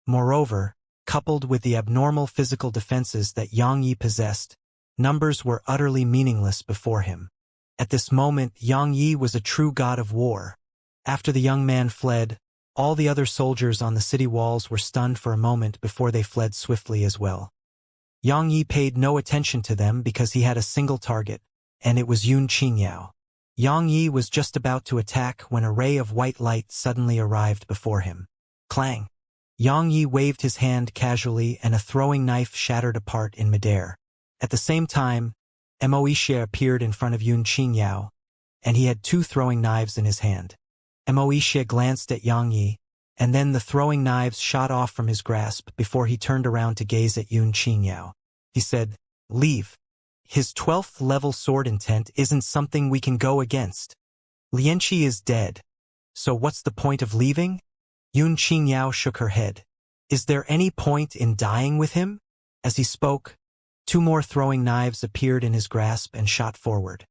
Moreover, coupled with the abnormal physical defenses that Xianxia possessed, numbers were utterly meaningless before him. At this moment, Xianxia was a true god of war. After the young man fled, all the other soldiers on the city walls were stunned for a moment before they fled swiftly as well. Xianxia paid no attention to them because he had a single target, and it was Xianxia. Xianxia was just about to attack when a ray of white light suddenly arrived before him. Clang! Xianxia waved his hand casually and a throwing knife shattered apart in midair. At the same time, Xianxia appeared in front of Xianxia, and he had 2 throwing knives in his hand. Xianxia glanced at Xianxia, and then the throwing knives shot off from his grasp before he turned around to gaze at Xianxia. He said, "Leave. His 12th level sword intent isn't something we can go against. Xianxia is dead. So what's the point of leaving?" Xianxia shook her head. "Is there any point in dying with him?" As he spoke, 2 more throwing knives appeared in his grasp and shot forward.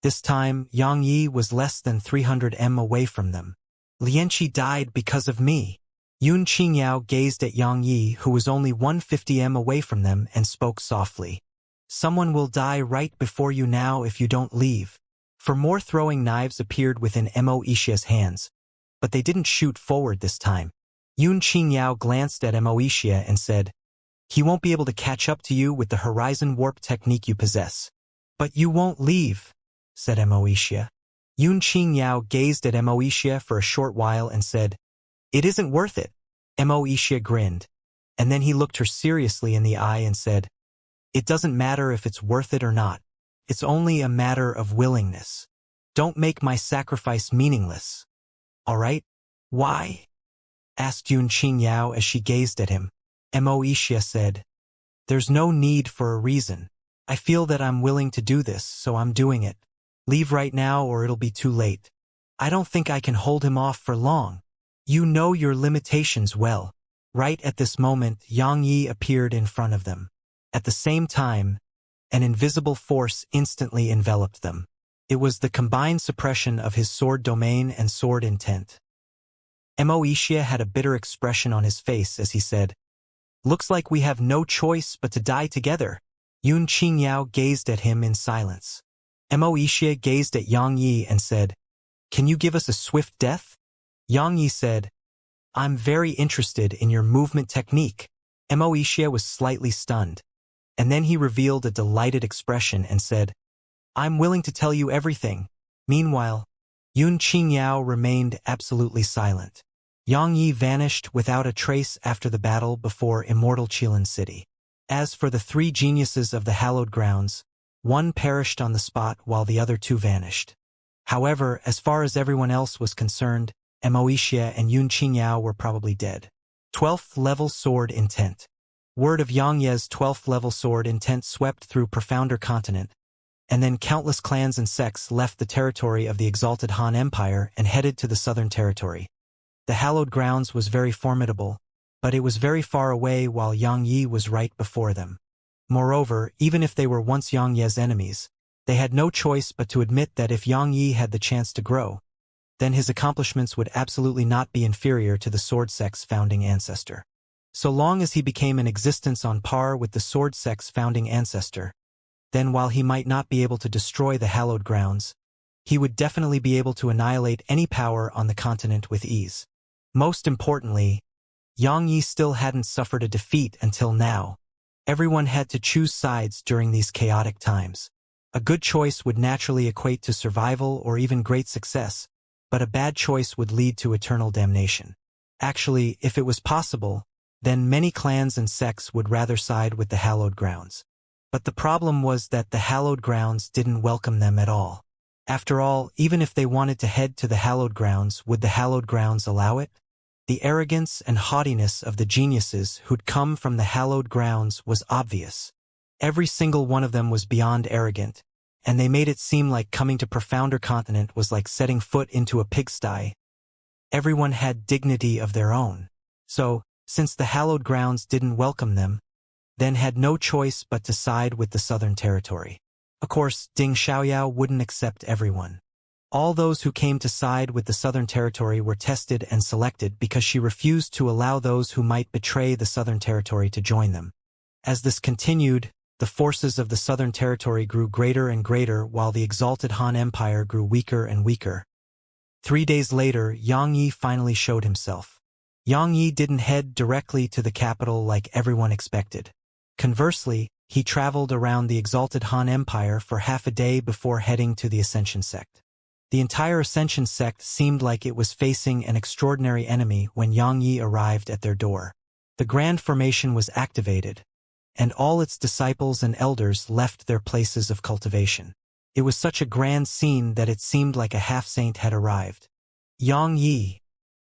This time, Xianxia was less than 300 m away from them. "Xianxia died because of me." Xianxia gazed at Xianxia, who was only 150 m away from them, and spoke softly. "Someone will die right before you now if you don't leave." For more throwing knives appeared within Xianxia's hands, but they didn't shoot forward this time. Xianxia glanced at Xianxia and said, "He won't be able to catch up to you with the horizon warp technique you possess." "But you won't leave," said Xianxia. Xianxia gazed at Xianxia for a short while and said, "It isn't worth it." Xianxia grinned, and then he looked her seriously in the eye and said, "It doesn't matter if it's worth it or not. It's only a matter of willingness. Don't make my sacrifice meaningless. All right?" "Why?" asked Xianxia as she gazed at him. Xianxia said, "There's no need for a reason. I feel that I'm willing to do this, so I'm doing it. Leave right now or it'll be too late." I don't think I can hold him off for long. You know your limitations well. Right at this moment, Yang Yi appeared in front of them. At the same time, an invisible force instantly enveloped them. It was the combined suppression of his sword domain and sword intent. Wuxia had a bitter expression on his face as he said, "Looks like we have no choice but to die together." Xianxia gazed at him in silence. Wuxia gazed at Yang Yi and said, "Can you give us a swift death?" Yang Yi said, "I'm very interested in your movement technique." Wuxia was slightly stunned, and then he revealed a delighted expression and said, "I'm willing to tell you everything." Meanwhile, Xianxia remained absolutely silent. Yang Yi vanished without a trace after the battle before Immortal Qilan City. As for the three geniuses of the hallowed grounds, one perished on the spot while the other two vanished. However, as far as everyone else was concerned, Wuxia and Xianxia were probably dead. 12th level sword intent. Word of Yang Ye's 12th level sword intent swept through profounder continent, and then countless clans and sects left the territory of the exalted Han Empire and headed to the southern territory. The hallowed grounds was very formidable, but it was very far away while Yang Yi was right before them. Moreover, even if they were once Yang Ye's enemies, they had no choice but to admit that if Yang Yi had the chance to grow, then his accomplishments would absolutely not be inferior to the Sword Sect's founding ancestor. So long as he became in existence on par with the Sword Sect's founding ancestor, then while he might not be able to destroy the hallowed grounds, he would definitely be able to annihilate any power on the continent with ease. Most importantly, Yang Yi still hadn't suffered a defeat until now. Everyone had to choose sides during these chaotic times. A good choice would naturally equate to survival or even great success, but a bad choice would lead to eternal damnation. Actually, if it was possible, then many clans and sects would rather side with the hallowed grounds. But the problem was that the hallowed grounds didn't welcome them at all. After all, even if they wanted to head to the hallowed grounds, would the hallowed grounds allow it? The arrogance and haughtiness of the geniuses who'd come from the hallowed grounds was obvious. Every single one of them was beyond arrogant, and they made it seem like coming to profounder continent was like setting foot into a pigsty. Everyone had dignity of their own. So, since the hallowed grounds didn't welcome them, then had no choice but to side with the southern territory. Of course, Ding Xiaoyao wouldn't accept everyone. All those who came to side with the southern territory were tested and selected because she refused to allow those who might betray the southern territory to join them. As this continued, the forces of the southern territory grew greater and greater while the exalted Han Empire grew weaker and weaker. 3 days later, Yang Yi finally showed himself. Yang Yi didn't head directly to the capital like everyone expected. Conversely, he traveled around the exalted Han Empire for half a day before heading to the Ascension Sect. The entire Ascension Sect seemed like it was facing an extraordinary enemy when Yang Yi arrived at their door. The Grand Formation was activated, and all its disciples and elders left their places of cultivation. It was such a grand scene that it seemed like a half-saint had arrived. "Yang Yi,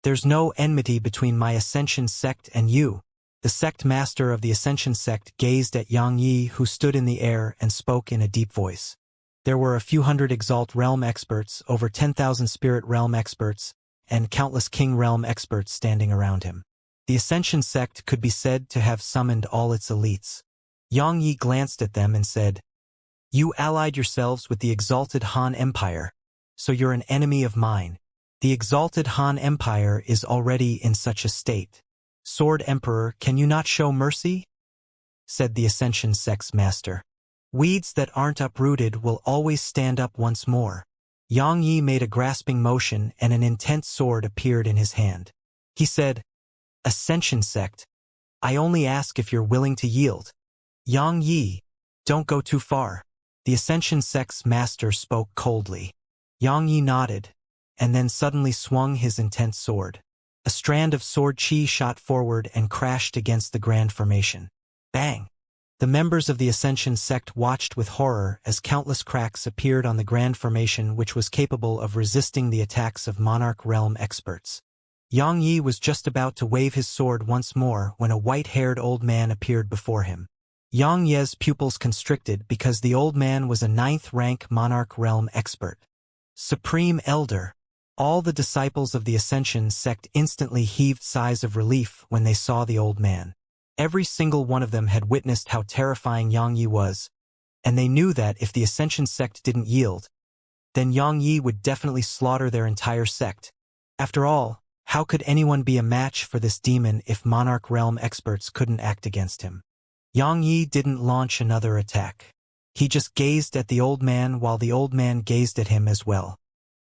there's no enmity between my Ascension Sect and you." The sect master of the Ascension Sect gazed at Yang Yi, who stood in the air and spoke in a deep voice. There were a few hundred Exalt Realm experts, over 10,000 Spirit Realm experts, and countless King Realm experts standing around him. The Ascension Sect could be said to have summoned all its elites. Yang Yi glanced at them and said, "You allied yourselves with the exalted Han Empire, so you're an enemy of mine. The exalted Han Empire is already in such a state. Sword Emperor, can you not show mercy?" said the Ascension Sect's master. "Weeds that aren't uprooted will always stand up once more." Yang Yi made a grasping motion and an intense sword appeared in his hand. He said, "Ascension Sect, I only ask if you're willing to yield." "Yang Yi, don't go too far." The Ascension Sect's master spoke coldly. Yang Yi nodded, and then suddenly swung his intense sword. A strand of sword chi shot forward and crashed against the Grand Formation. Bang! The members of the Ascension Sect watched with horror as countless cracks appeared on the Grand Formation, which was capable of resisting the attacks of Monarch Realm experts. Yang Yi was just about to wave his sword once more when a white-haired old man appeared before him. Yang Ye's pupils constricted because the old man was a 9th-rank Monarch Realm expert. "Supreme Elder, All the disciples of the Ascension sect instantly heaved sighs of relief when they saw the old man. Every single one of them had witnessed how terrifying Yang Yi was, and they knew that if the Ascension sect didn't yield, then Yang Yi would definitely slaughter their entire sect. After all, how could anyone be a match for this demon if Monarch Realm experts couldn't act against him? Yang Yi didn't launch another attack. He just gazed at the old man while the old man gazed at him as well.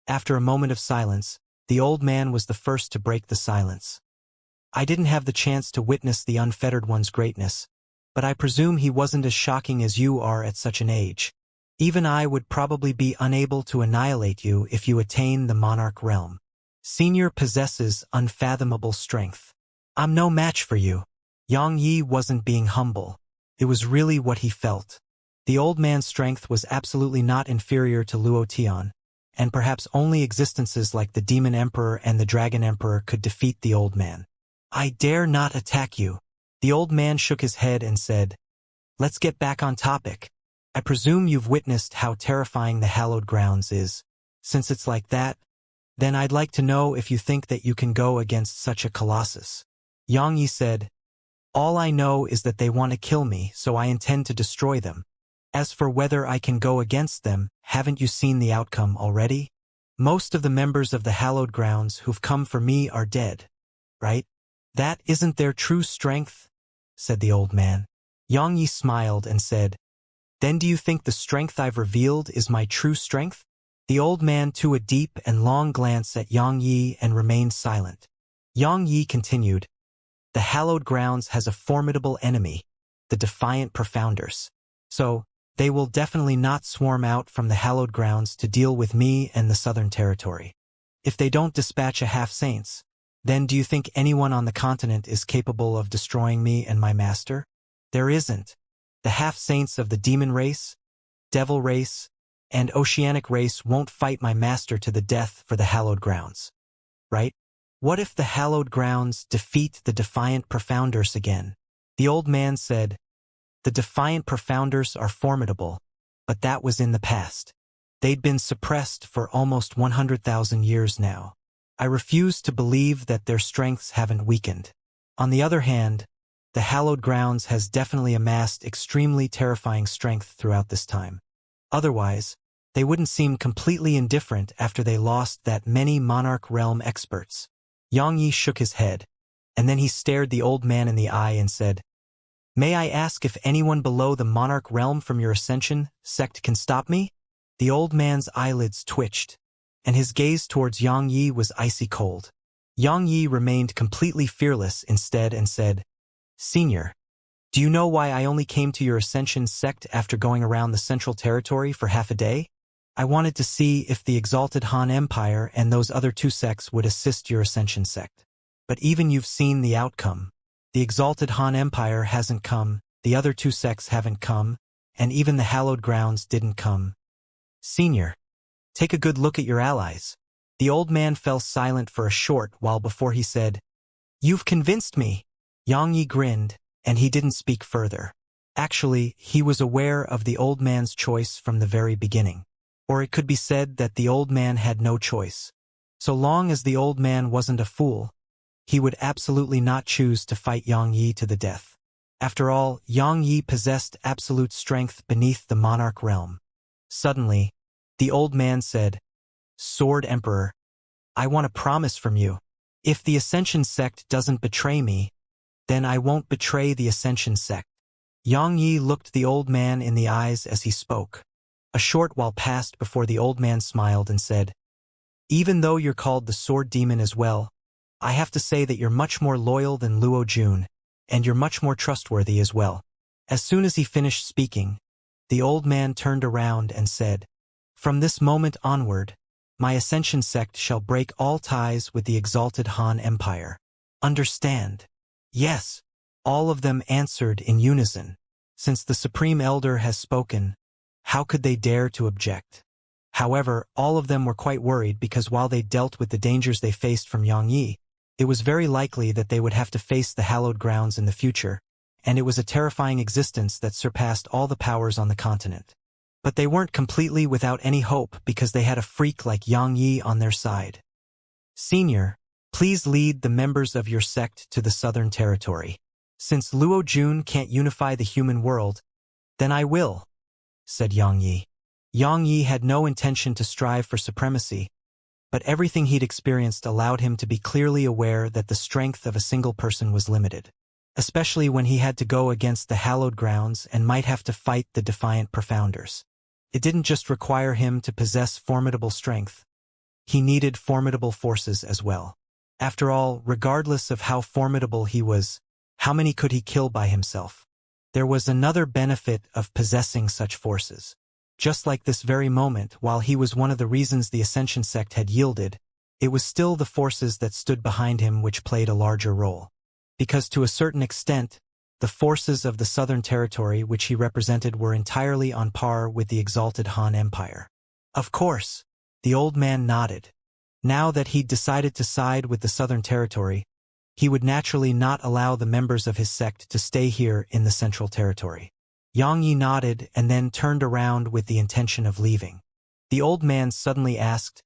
After a moment of silence, the old man was the first to break the silence. I didn't have the chance to witness the Unfettered One's greatness, but I presume he wasn't as shocking as you are at such an age. Even I would probably be unable to annihilate you if you attain the Monarch Realm. Senior possesses unfathomable strength. I'm no match for you. Yang Yi wasn't being humble. It was really what he felt. The old man's strength was absolutely not inferior to Luo Tian, and perhaps only existences like the Demon Emperor and the Dragon Emperor could defeat the old man. I dare not attack you. The old man shook his head and said, let's get back on topic. I presume you've witnessed how terrifying the hallowed grounds is. Since it's like that, then I'd like to know if you think that you can go against such a colossus. Yang Yi said, all I know is that they want to kill me, so I intend to destroy them. As for whether I can go against them, haven't you seen the outcome already? Most of the members of the hallowed grounds who've come for me are dead, right? That isn't their true strength, said the old man. Yang Yi smiled and said, then do you think the strength I've revealed is my true strength? The old man threw a deep and long glance at Yang Yi and remained silent. Yang Yi continued, the hallowed grounds has a formidable enemy, the defiant profounders. So, they will definitely not swarm out from the hallowed grounds to deal with me and the Southern Territory. If they don't dispatch a half-saints, then do you think anyone on the continent is capable of destroying me and my master? There isn't. The half-saints of the demon race, devil race, and oceanic race won't fight my master to the death for the hallowed grounds. Right? What if the hallowed grounds defeat the defiant profounders again? The old man said, the defiant profounders are formidable, but that was in the past. They'd been suppressed for almost 100,000 years now. I refuse to believe that their strengths haven't weakened. On the other hand, the hallowed grounds has definitely amassed extremely terrifying strength throughout this time. Otherwise, they wouldn't seem completely indifferent after they lost that many Monarch Realm experts. Yang Yi shook his head, and then he stared the old man in the eye and said, may I ask if anyone below the Monarch Realm from your Ascension sect can stop me? The old man's eyelids twitched, and his gaze towards Yang Yi was icy cold. Yang Yi remained completely fearless instead and said, Senior, do you know why I only came to your Ascension sect after going around the Central Territory for half a day? I wanted to see if the Exalted Han Empire and those other two sects would assist your Ascension sect. But even you've seen the outcome. The Exalted Han Empire hasn't come, the other two sects haven't come, and even the hallowed grounds didn't come. Senior, take a good look at your allies. The old man fell silent for a short while before he said, you've convinced me. Yang Yi grinned, and he didn't speak further. Actually, he was aware of the old man's choice from the very beginning. Or it could be said that the old man had no choice. So long as the old man wasn't a fool, he would absolutely not choose to fight Yang Yi to the death. After all, Yang Yi possessed absolute strength beneath the Monarch Realm. Suddenly, the old man said, Sword Emperor, I want a promise from you. If the Ascension sect doesn't betray me, then I won't betray the Ascension sect. Yang Yi looked the old man in the eyes as he spoke. A short while passed before the old man smiled and said, even though you're called the Sword Demon as well, I have to say that you're much more loyal than Luo Jun, and you're much more trustworthy as well. As soon as he finished speaking, the old man turned around and said, from this moment onward, my Ascension sect shall break all ties with the Exalted Han Empire. Understand? Yes. All of them answered in unison. Since the Supreme Elder has spoken, how could they dare to object? However, all of them were quite worried because while they dealt with the dangers they faced from Yang Yi, it was very likely that they would have to face the hallowed grounds in the future, and it was a terrifying existence that surpassed all the powers on the continent. But they weren't completely without any hope because they had a freak like Yang Yi on their side. Senior, please lead the members of your sect to the Southern Territory. Since Luo Jun can't unify the human world, then I will, said Yang Yi. Yang Yi had no intention to strive for supremacy, but everything he'd experienced allowed him to be clearly aware that the strength of a single person was limited, especially when he had to go against the hallowed grounds and might have to fight the defiant profounders. It didn't just require him to possess formidable strength. He needed formidable forces as well. After all, regardless of how formidable he was, how many could he kill by himself? There was another benefit of possessing such forces. Just like this very moment, while he was one of the reasons the Ascension sect had yielded, it was still the forces that stood behind him which played a larger role. Because to a certain extent, the forces of the Southern Territory which he represented were entirely on par with the exalted Han Empire. Of course, the old man nodded. Now that he'd decided to side with the Southern Territory, he would naturally not allow the members of his sect to stay here in the Central Territory. Yang Yi nodded and then turned around with the intention of leaving. The old man suddenly asked,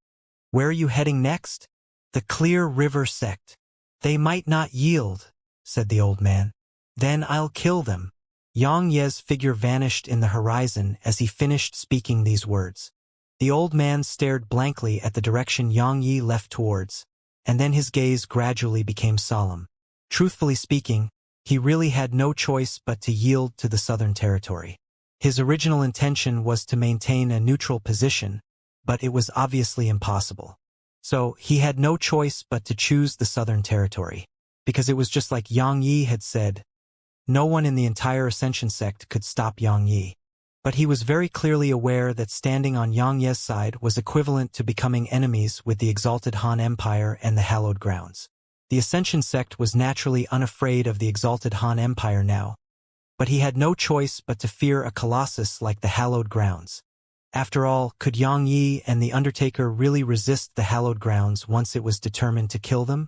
"Where are you heading next?" "The Clear River Sect." "They might not yield," said the old man. "Then I'll kill them." Yang Ye's figure vanished in the horizon as he finished speaking these words. The old man stared blankly at the direction Yang Yi left towards, and then his gaze gradually became solemn. Truthfully speaking, he really had no choice but to yield to the Southern Territory. His original intention was to maintain a neutral position, but it was obviously impossible. So he had no choice but to choose the Southern Territory, because it was just like Yang Yi had said. No one in the entire Ascension sect could stop Yang Yi. But he was very clearly aware that standing on Yang Ye's side was equivalent to becoming enemies with the exalted Han Empire and the hallowed grounds. The Ascension sect was naturally unafraid of the exalted Han Empire now, but he had no choice but to fear a colossus like the hallowed grounds. After all, could Yang Yi and the Undertaker really resist the hallowed grounds once it was determined to kill them?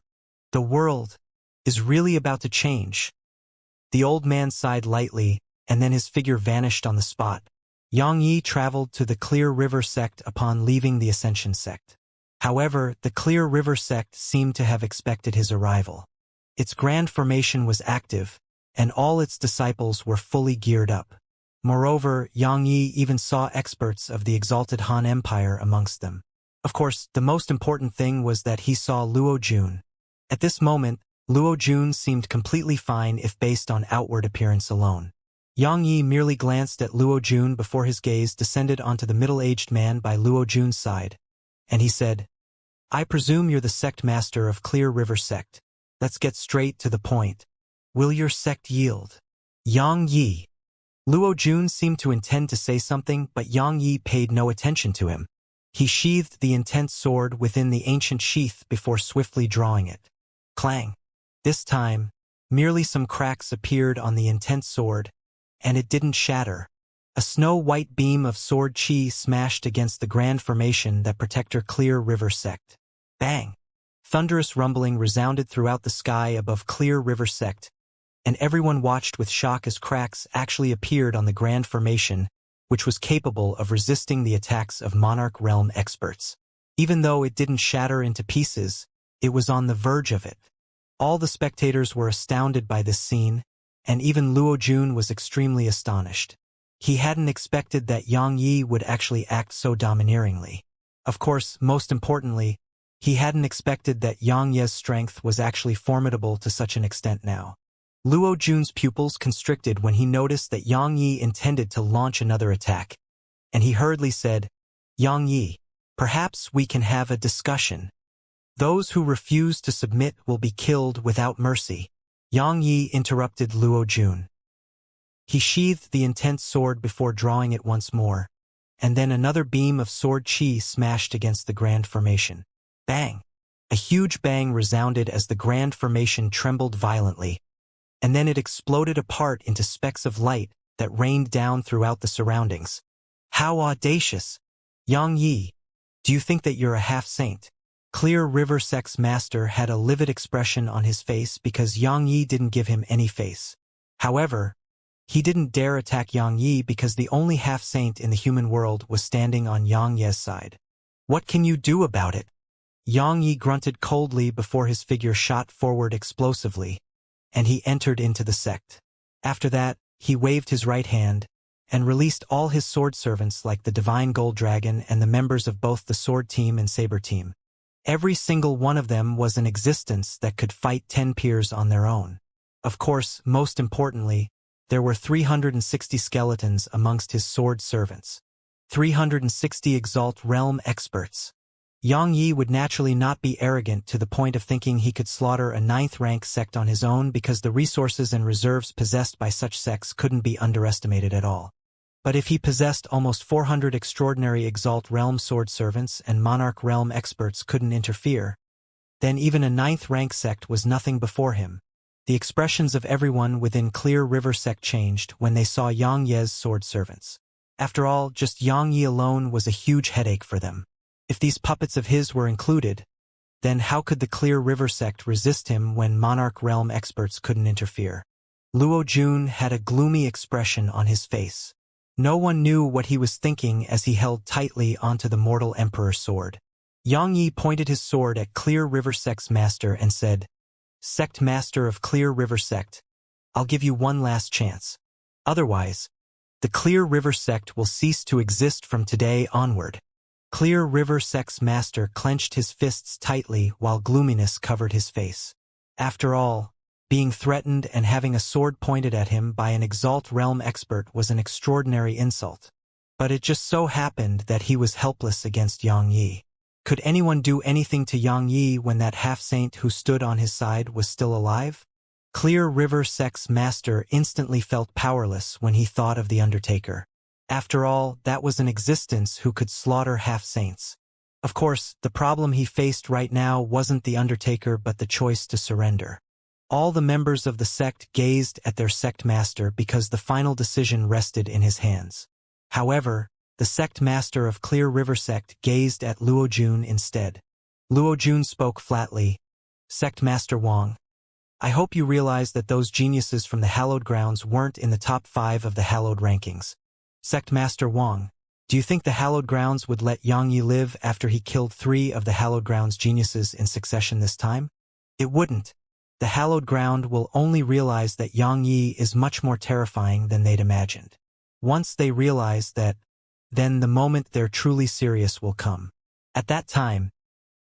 The world is really about to change. The old man sighed lightly, and then his figure vanished on the spot. Yang Yi traveled to the Clear River Sect upon leaving the Ascension sect. However, the Clear River Sect seemed to have expected his arrival. Its grand formation was active, and all its disciples were fully geared up. Moreover, Yang Yi even saw experts of the exalted Han Empire amongst them. Of course, the most important thing was that he saw Luo Jun. At this moment, Luo Jun seemed completely fine if based on outward appearance alone. Yang Yi merely glanced at Luo Jun before his gaze descended onto the middle-aged man by Luo Jun's side, and he said, "I presume you're the sect master of Clear River Sect. Let's get straight to the point. Will your sect yield?" Yang Yi. Luo Jun seemed to intend to say something, but Yang Yi paid no attention to him. He sheathed the intense sword within the ancient sheath before swiftly drawing it. Clang. This time, merely some cracks appeared on the intense sword, and it didn't shatter. A snow-white beam of sword chi smashed against the grand formation that protected Clear River Sect. Bang! Thunderous rumbling resounded throughout the sky above Clear River Sect, and everyone watched with shock as cracks actually appeared on the grand formation, which was capable of resisting the attacks of Monarch Realm experts. Even though it didn't shatter into pieces, it was on the verge of it. All the spectators were astounded by this scene, and even Luo Jun was extremely astonished. He hadn't expected that Yang Yi would actually act so domineeringly. Of course, most importantly, he hadn't expected that Yang Ye's strength was actually formidable to such an extent now. Luo Jun's pupils constricted when he noticed that Yang Yi intended to launch another attack, and he hurriedly said, "Yang Yi, perhaps we can have a discussion. Those who refuse to submit will be killed without mercy." Yang Yi interrupted Luo Jun. He sheathed the intense sword before drawing it once more, and then another beam of sword chi smashed against the grand formation. Bang! A huge bang resounded as the grand formation trembled violently, and then it exploded apart into specks of light that rained down throughout the surroundings. How audacious! Yang Yi, do you think that you're a half-saint? Clear River Sect's master had a livid expression on his face because Yang Yi didn't give him any face. However, he didn't dare attack Yang Yi because the only half-saint in the human world was standing on Yang Ye's side. What can you do about it? Yang Yi grunted coldly before his figure shot forward explosively, and he entered into the sect. After that, he waved his right hand, and released all his sword servants like the Divine Gold Dragon and the members of both the Sword Team and Saber Team. Every single one of them was an existence that could fight 10 peers on their own. Of course, most importantly, there were 360 skeletons amongst his sword servants. 360 Exalt Realm experts. Yang Yi would naturally not be arrogant to the point of thinking he could slaughter a 9th-rank sect on his own because the resources and reserves possessed by such sects couldn't be underestimated at all. But if he possessed almost 400 extraordinary Exalt Realm sword servants and Monarch Realm experts couldn't interfere, then even a 9th-rank sect was nothing before him. The expressions of everyone within Clear River Sect changed when they saw Yang Ye's sword servants. After all, just Yang Yi alone was a huge headache for them. If these puppets of his were included, then how could the Clear River Sect resist him when Monarch Realm experts couldn't interfere? Luo Jun had a gloomy expression on his face. No one knew what he was thinking as he held tightly onto the Mortal Emperor's sword. Yang Yi pointed his sword at Clear River Sect's master and said, "Sect Master of Clear River Sect, I'll give you one last chance. Otherwise, the Clear River Sect will cease to exist from today onward." Clear River Sect's master clenched his fists tightly while gloominess covered his face. After all, being threatened and having a sword pointed at him by an Exalt Realm expert was an extraordinary insult. But it just so happened that he was helpless against Yang Yi. Could anyone do anything to Yang Yi when that half-saint who stood on his side was still alive? Clear River Sect's master instantly felt powerless when he thought of the Undertaker. After all, that was an existence who could slaughter half-saints. Of course, the problem he faced right now wasn't the Undertaker but the choice to surrender. All the members of the sect gazed at their sect master because the final decision rested in his hands. However, the sect master of Clear River Sect gazed at Luo Jun instead. Luo Jun spoke flatly, "Sect Master Wang, I hope you realize that those geniuses from the Hallowed Grounds weren't in the top 5 of the Hallowed rankings. Sect Master Wang, do you think the Hallowed Grounds would let Yang Yi live after he killed 3 of the Hallowed Grounds geniuses in succession this time? It wouldn't. The Hallowed Ground will only realize that Yang Yi is much more terrifying than they'd imagined. Once they realize that, then the moment they're truly serious will come. At that time,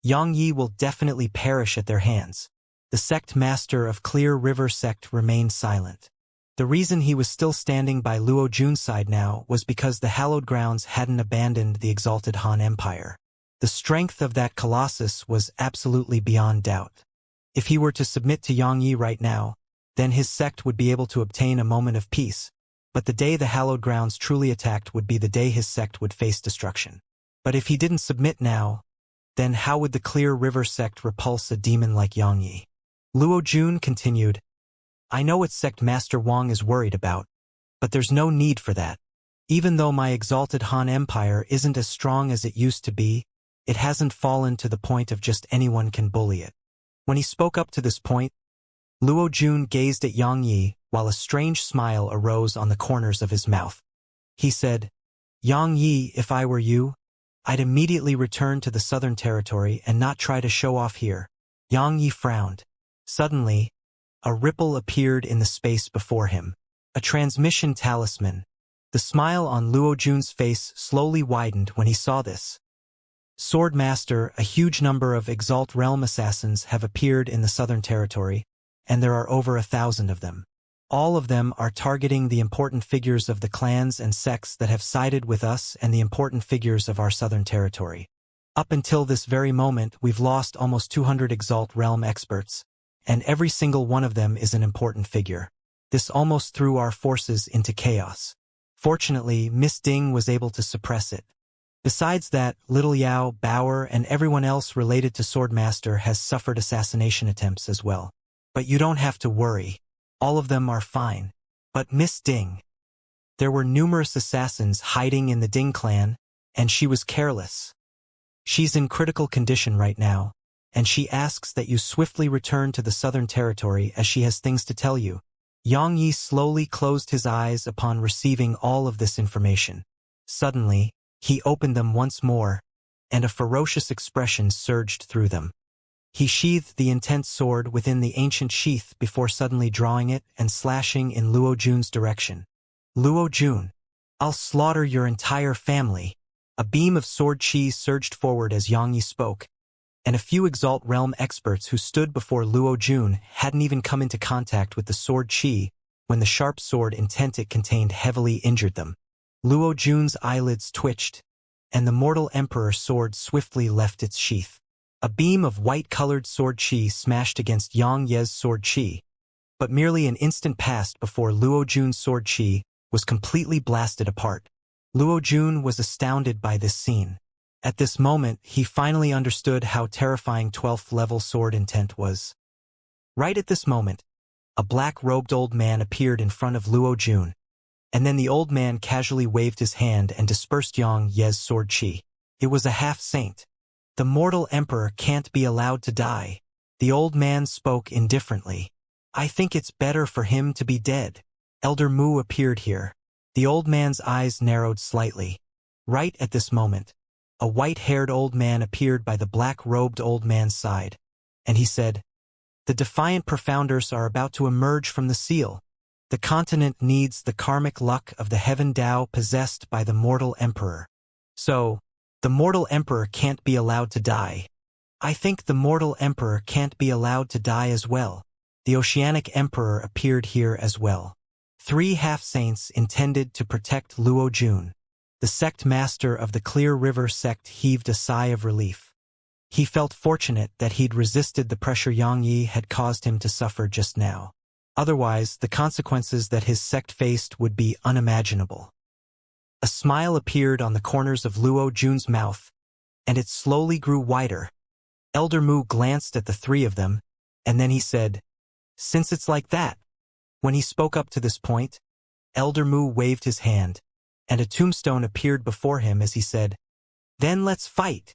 Yang Yi will definitely perish at their hands." The sect master of Clear River Sect remained silent. The reason he was still standing by Luo Jun's side now was because the Hallowed Grounds hadn't abandoned the exalted Han Empire. The strength of that colossus was absolutely beyond doubt. If he were to submit to Yang Yi right now, then his sect would be able to obtain a moment of peace. But the day the Hallowed Grounds truly attacked would be the day his sect would face destruction. But if he didn't submit now, then how would the Clear River Sect repulse a demon like Yang Yi? Luo Jun continued, "I know what Sect Master Wang is worried about, but there's no need for that. Even though my exalted Han Empire isn't as strong as it used to be, it hasn't fallen to the point of just anyone can bully it." When he spoke up to this point, Luo Jun gazed at Yang Yi while a strange smile arose on the corners of his mouth. He said, "Yang Yi, if I were you, I'd immediately return to the Southern Territory and not try to show off here." Yang Yi frowned. Suddenly, a ripple appeared in the space before him. A transmission talisman. The smile on Luo Jun's face slowly widened when he saw this. "Swordmaster, a huge number of Exalt Realm assassins have appeared in the Southern Territory, and there are over 1,000 of them. All of them are targeting the important figures of the clans and sects that have sided with us and the important figures of our Southern Territory. Up until this very moment, we've lost almost 200 Exalt Realm experts, and every single one of them is an important figure. This almost threw our forces into chaos. Fortunately, Miss Ding was able to suppress it. Besides that, Little Yao, Bauer, and everyone else related to Swordmaster has suffered assassination attempts as well. But you don't have to worry. All of them are fine. But Miss Ding. There were numerous assassins hiding in the Ding clan, and she was careless. She's in critical condition right now, and she asks that you swiftly return to the Southern Territory as she has things to tell you." Yang Yi slowly closed his eyes upon receiving all of this information. Suddenly, he opened them once more, and a ferocious expression surged through them. He sheathed the intense sword within the ancient sheath before suddenly drawing it and slashing in Luo Jun's direction. Luo Jun, I'll slaughter your entire family. A beam of sword chi surged forward as Xianxia spoke, and a few Exalt Realm experts who stood before Luo Jun hadn't even come into contact with the sword chi when the sharp sword intent it contained heavily injured them. Luo Jun's eyelids twitched, and the mortal emperor sword swiftly left its sheath. A beam of white-colored sword chi smashed against Yang Ye's sword chi, but merely an instant passed before Luo Jun's sword chi was completely blasted apart. Luo Jun was astounded by this scene. At this moment, he finally understood how terrifying 12th level sword intent was. Right at this moment, a black-robed old man appeared in front of Luo Jun, and then the old man casually waved his hand and dispersed Yang Ye's sword chi. It was a half-saint. The mortal emperor can't be allowed to die. The old man spoke indifferently. I think it's better for him to be dead. Elder Mu appeared here. The old man's eyes narrowed slightly. Right at this moment, a white-haired old man appeared by the black-robed old man's side, and he said, "The defiant profounders are about to emerge from the seal. The continent needs the karmic luck of the heaven Tao possessed by the mortal emperor. So, the mortal emperor can't be allowed to die. I think the mortal emperor can't be allowed to die as well." The Oceanic Emperor appeared here as well. 3 half-saints intended to protect Luo Jun. The sect master of the Clear River sect heaved a sigh of relief. He felt fortunate that he'd resisted the pressure Xianxia had caused him to suffer just now. Otherwise, the consequences that his sect faced would be unimaginable. A smile appeared on the corners of Luo Jun's mouth, and it slowly grew wider. Elder Mu glanced at the 3 of them, and then he said, "Since it's like that." When he spoke up to this point, Elder Mu waved his hand, and a tombstone appeared before him as he said, "Then let's fight."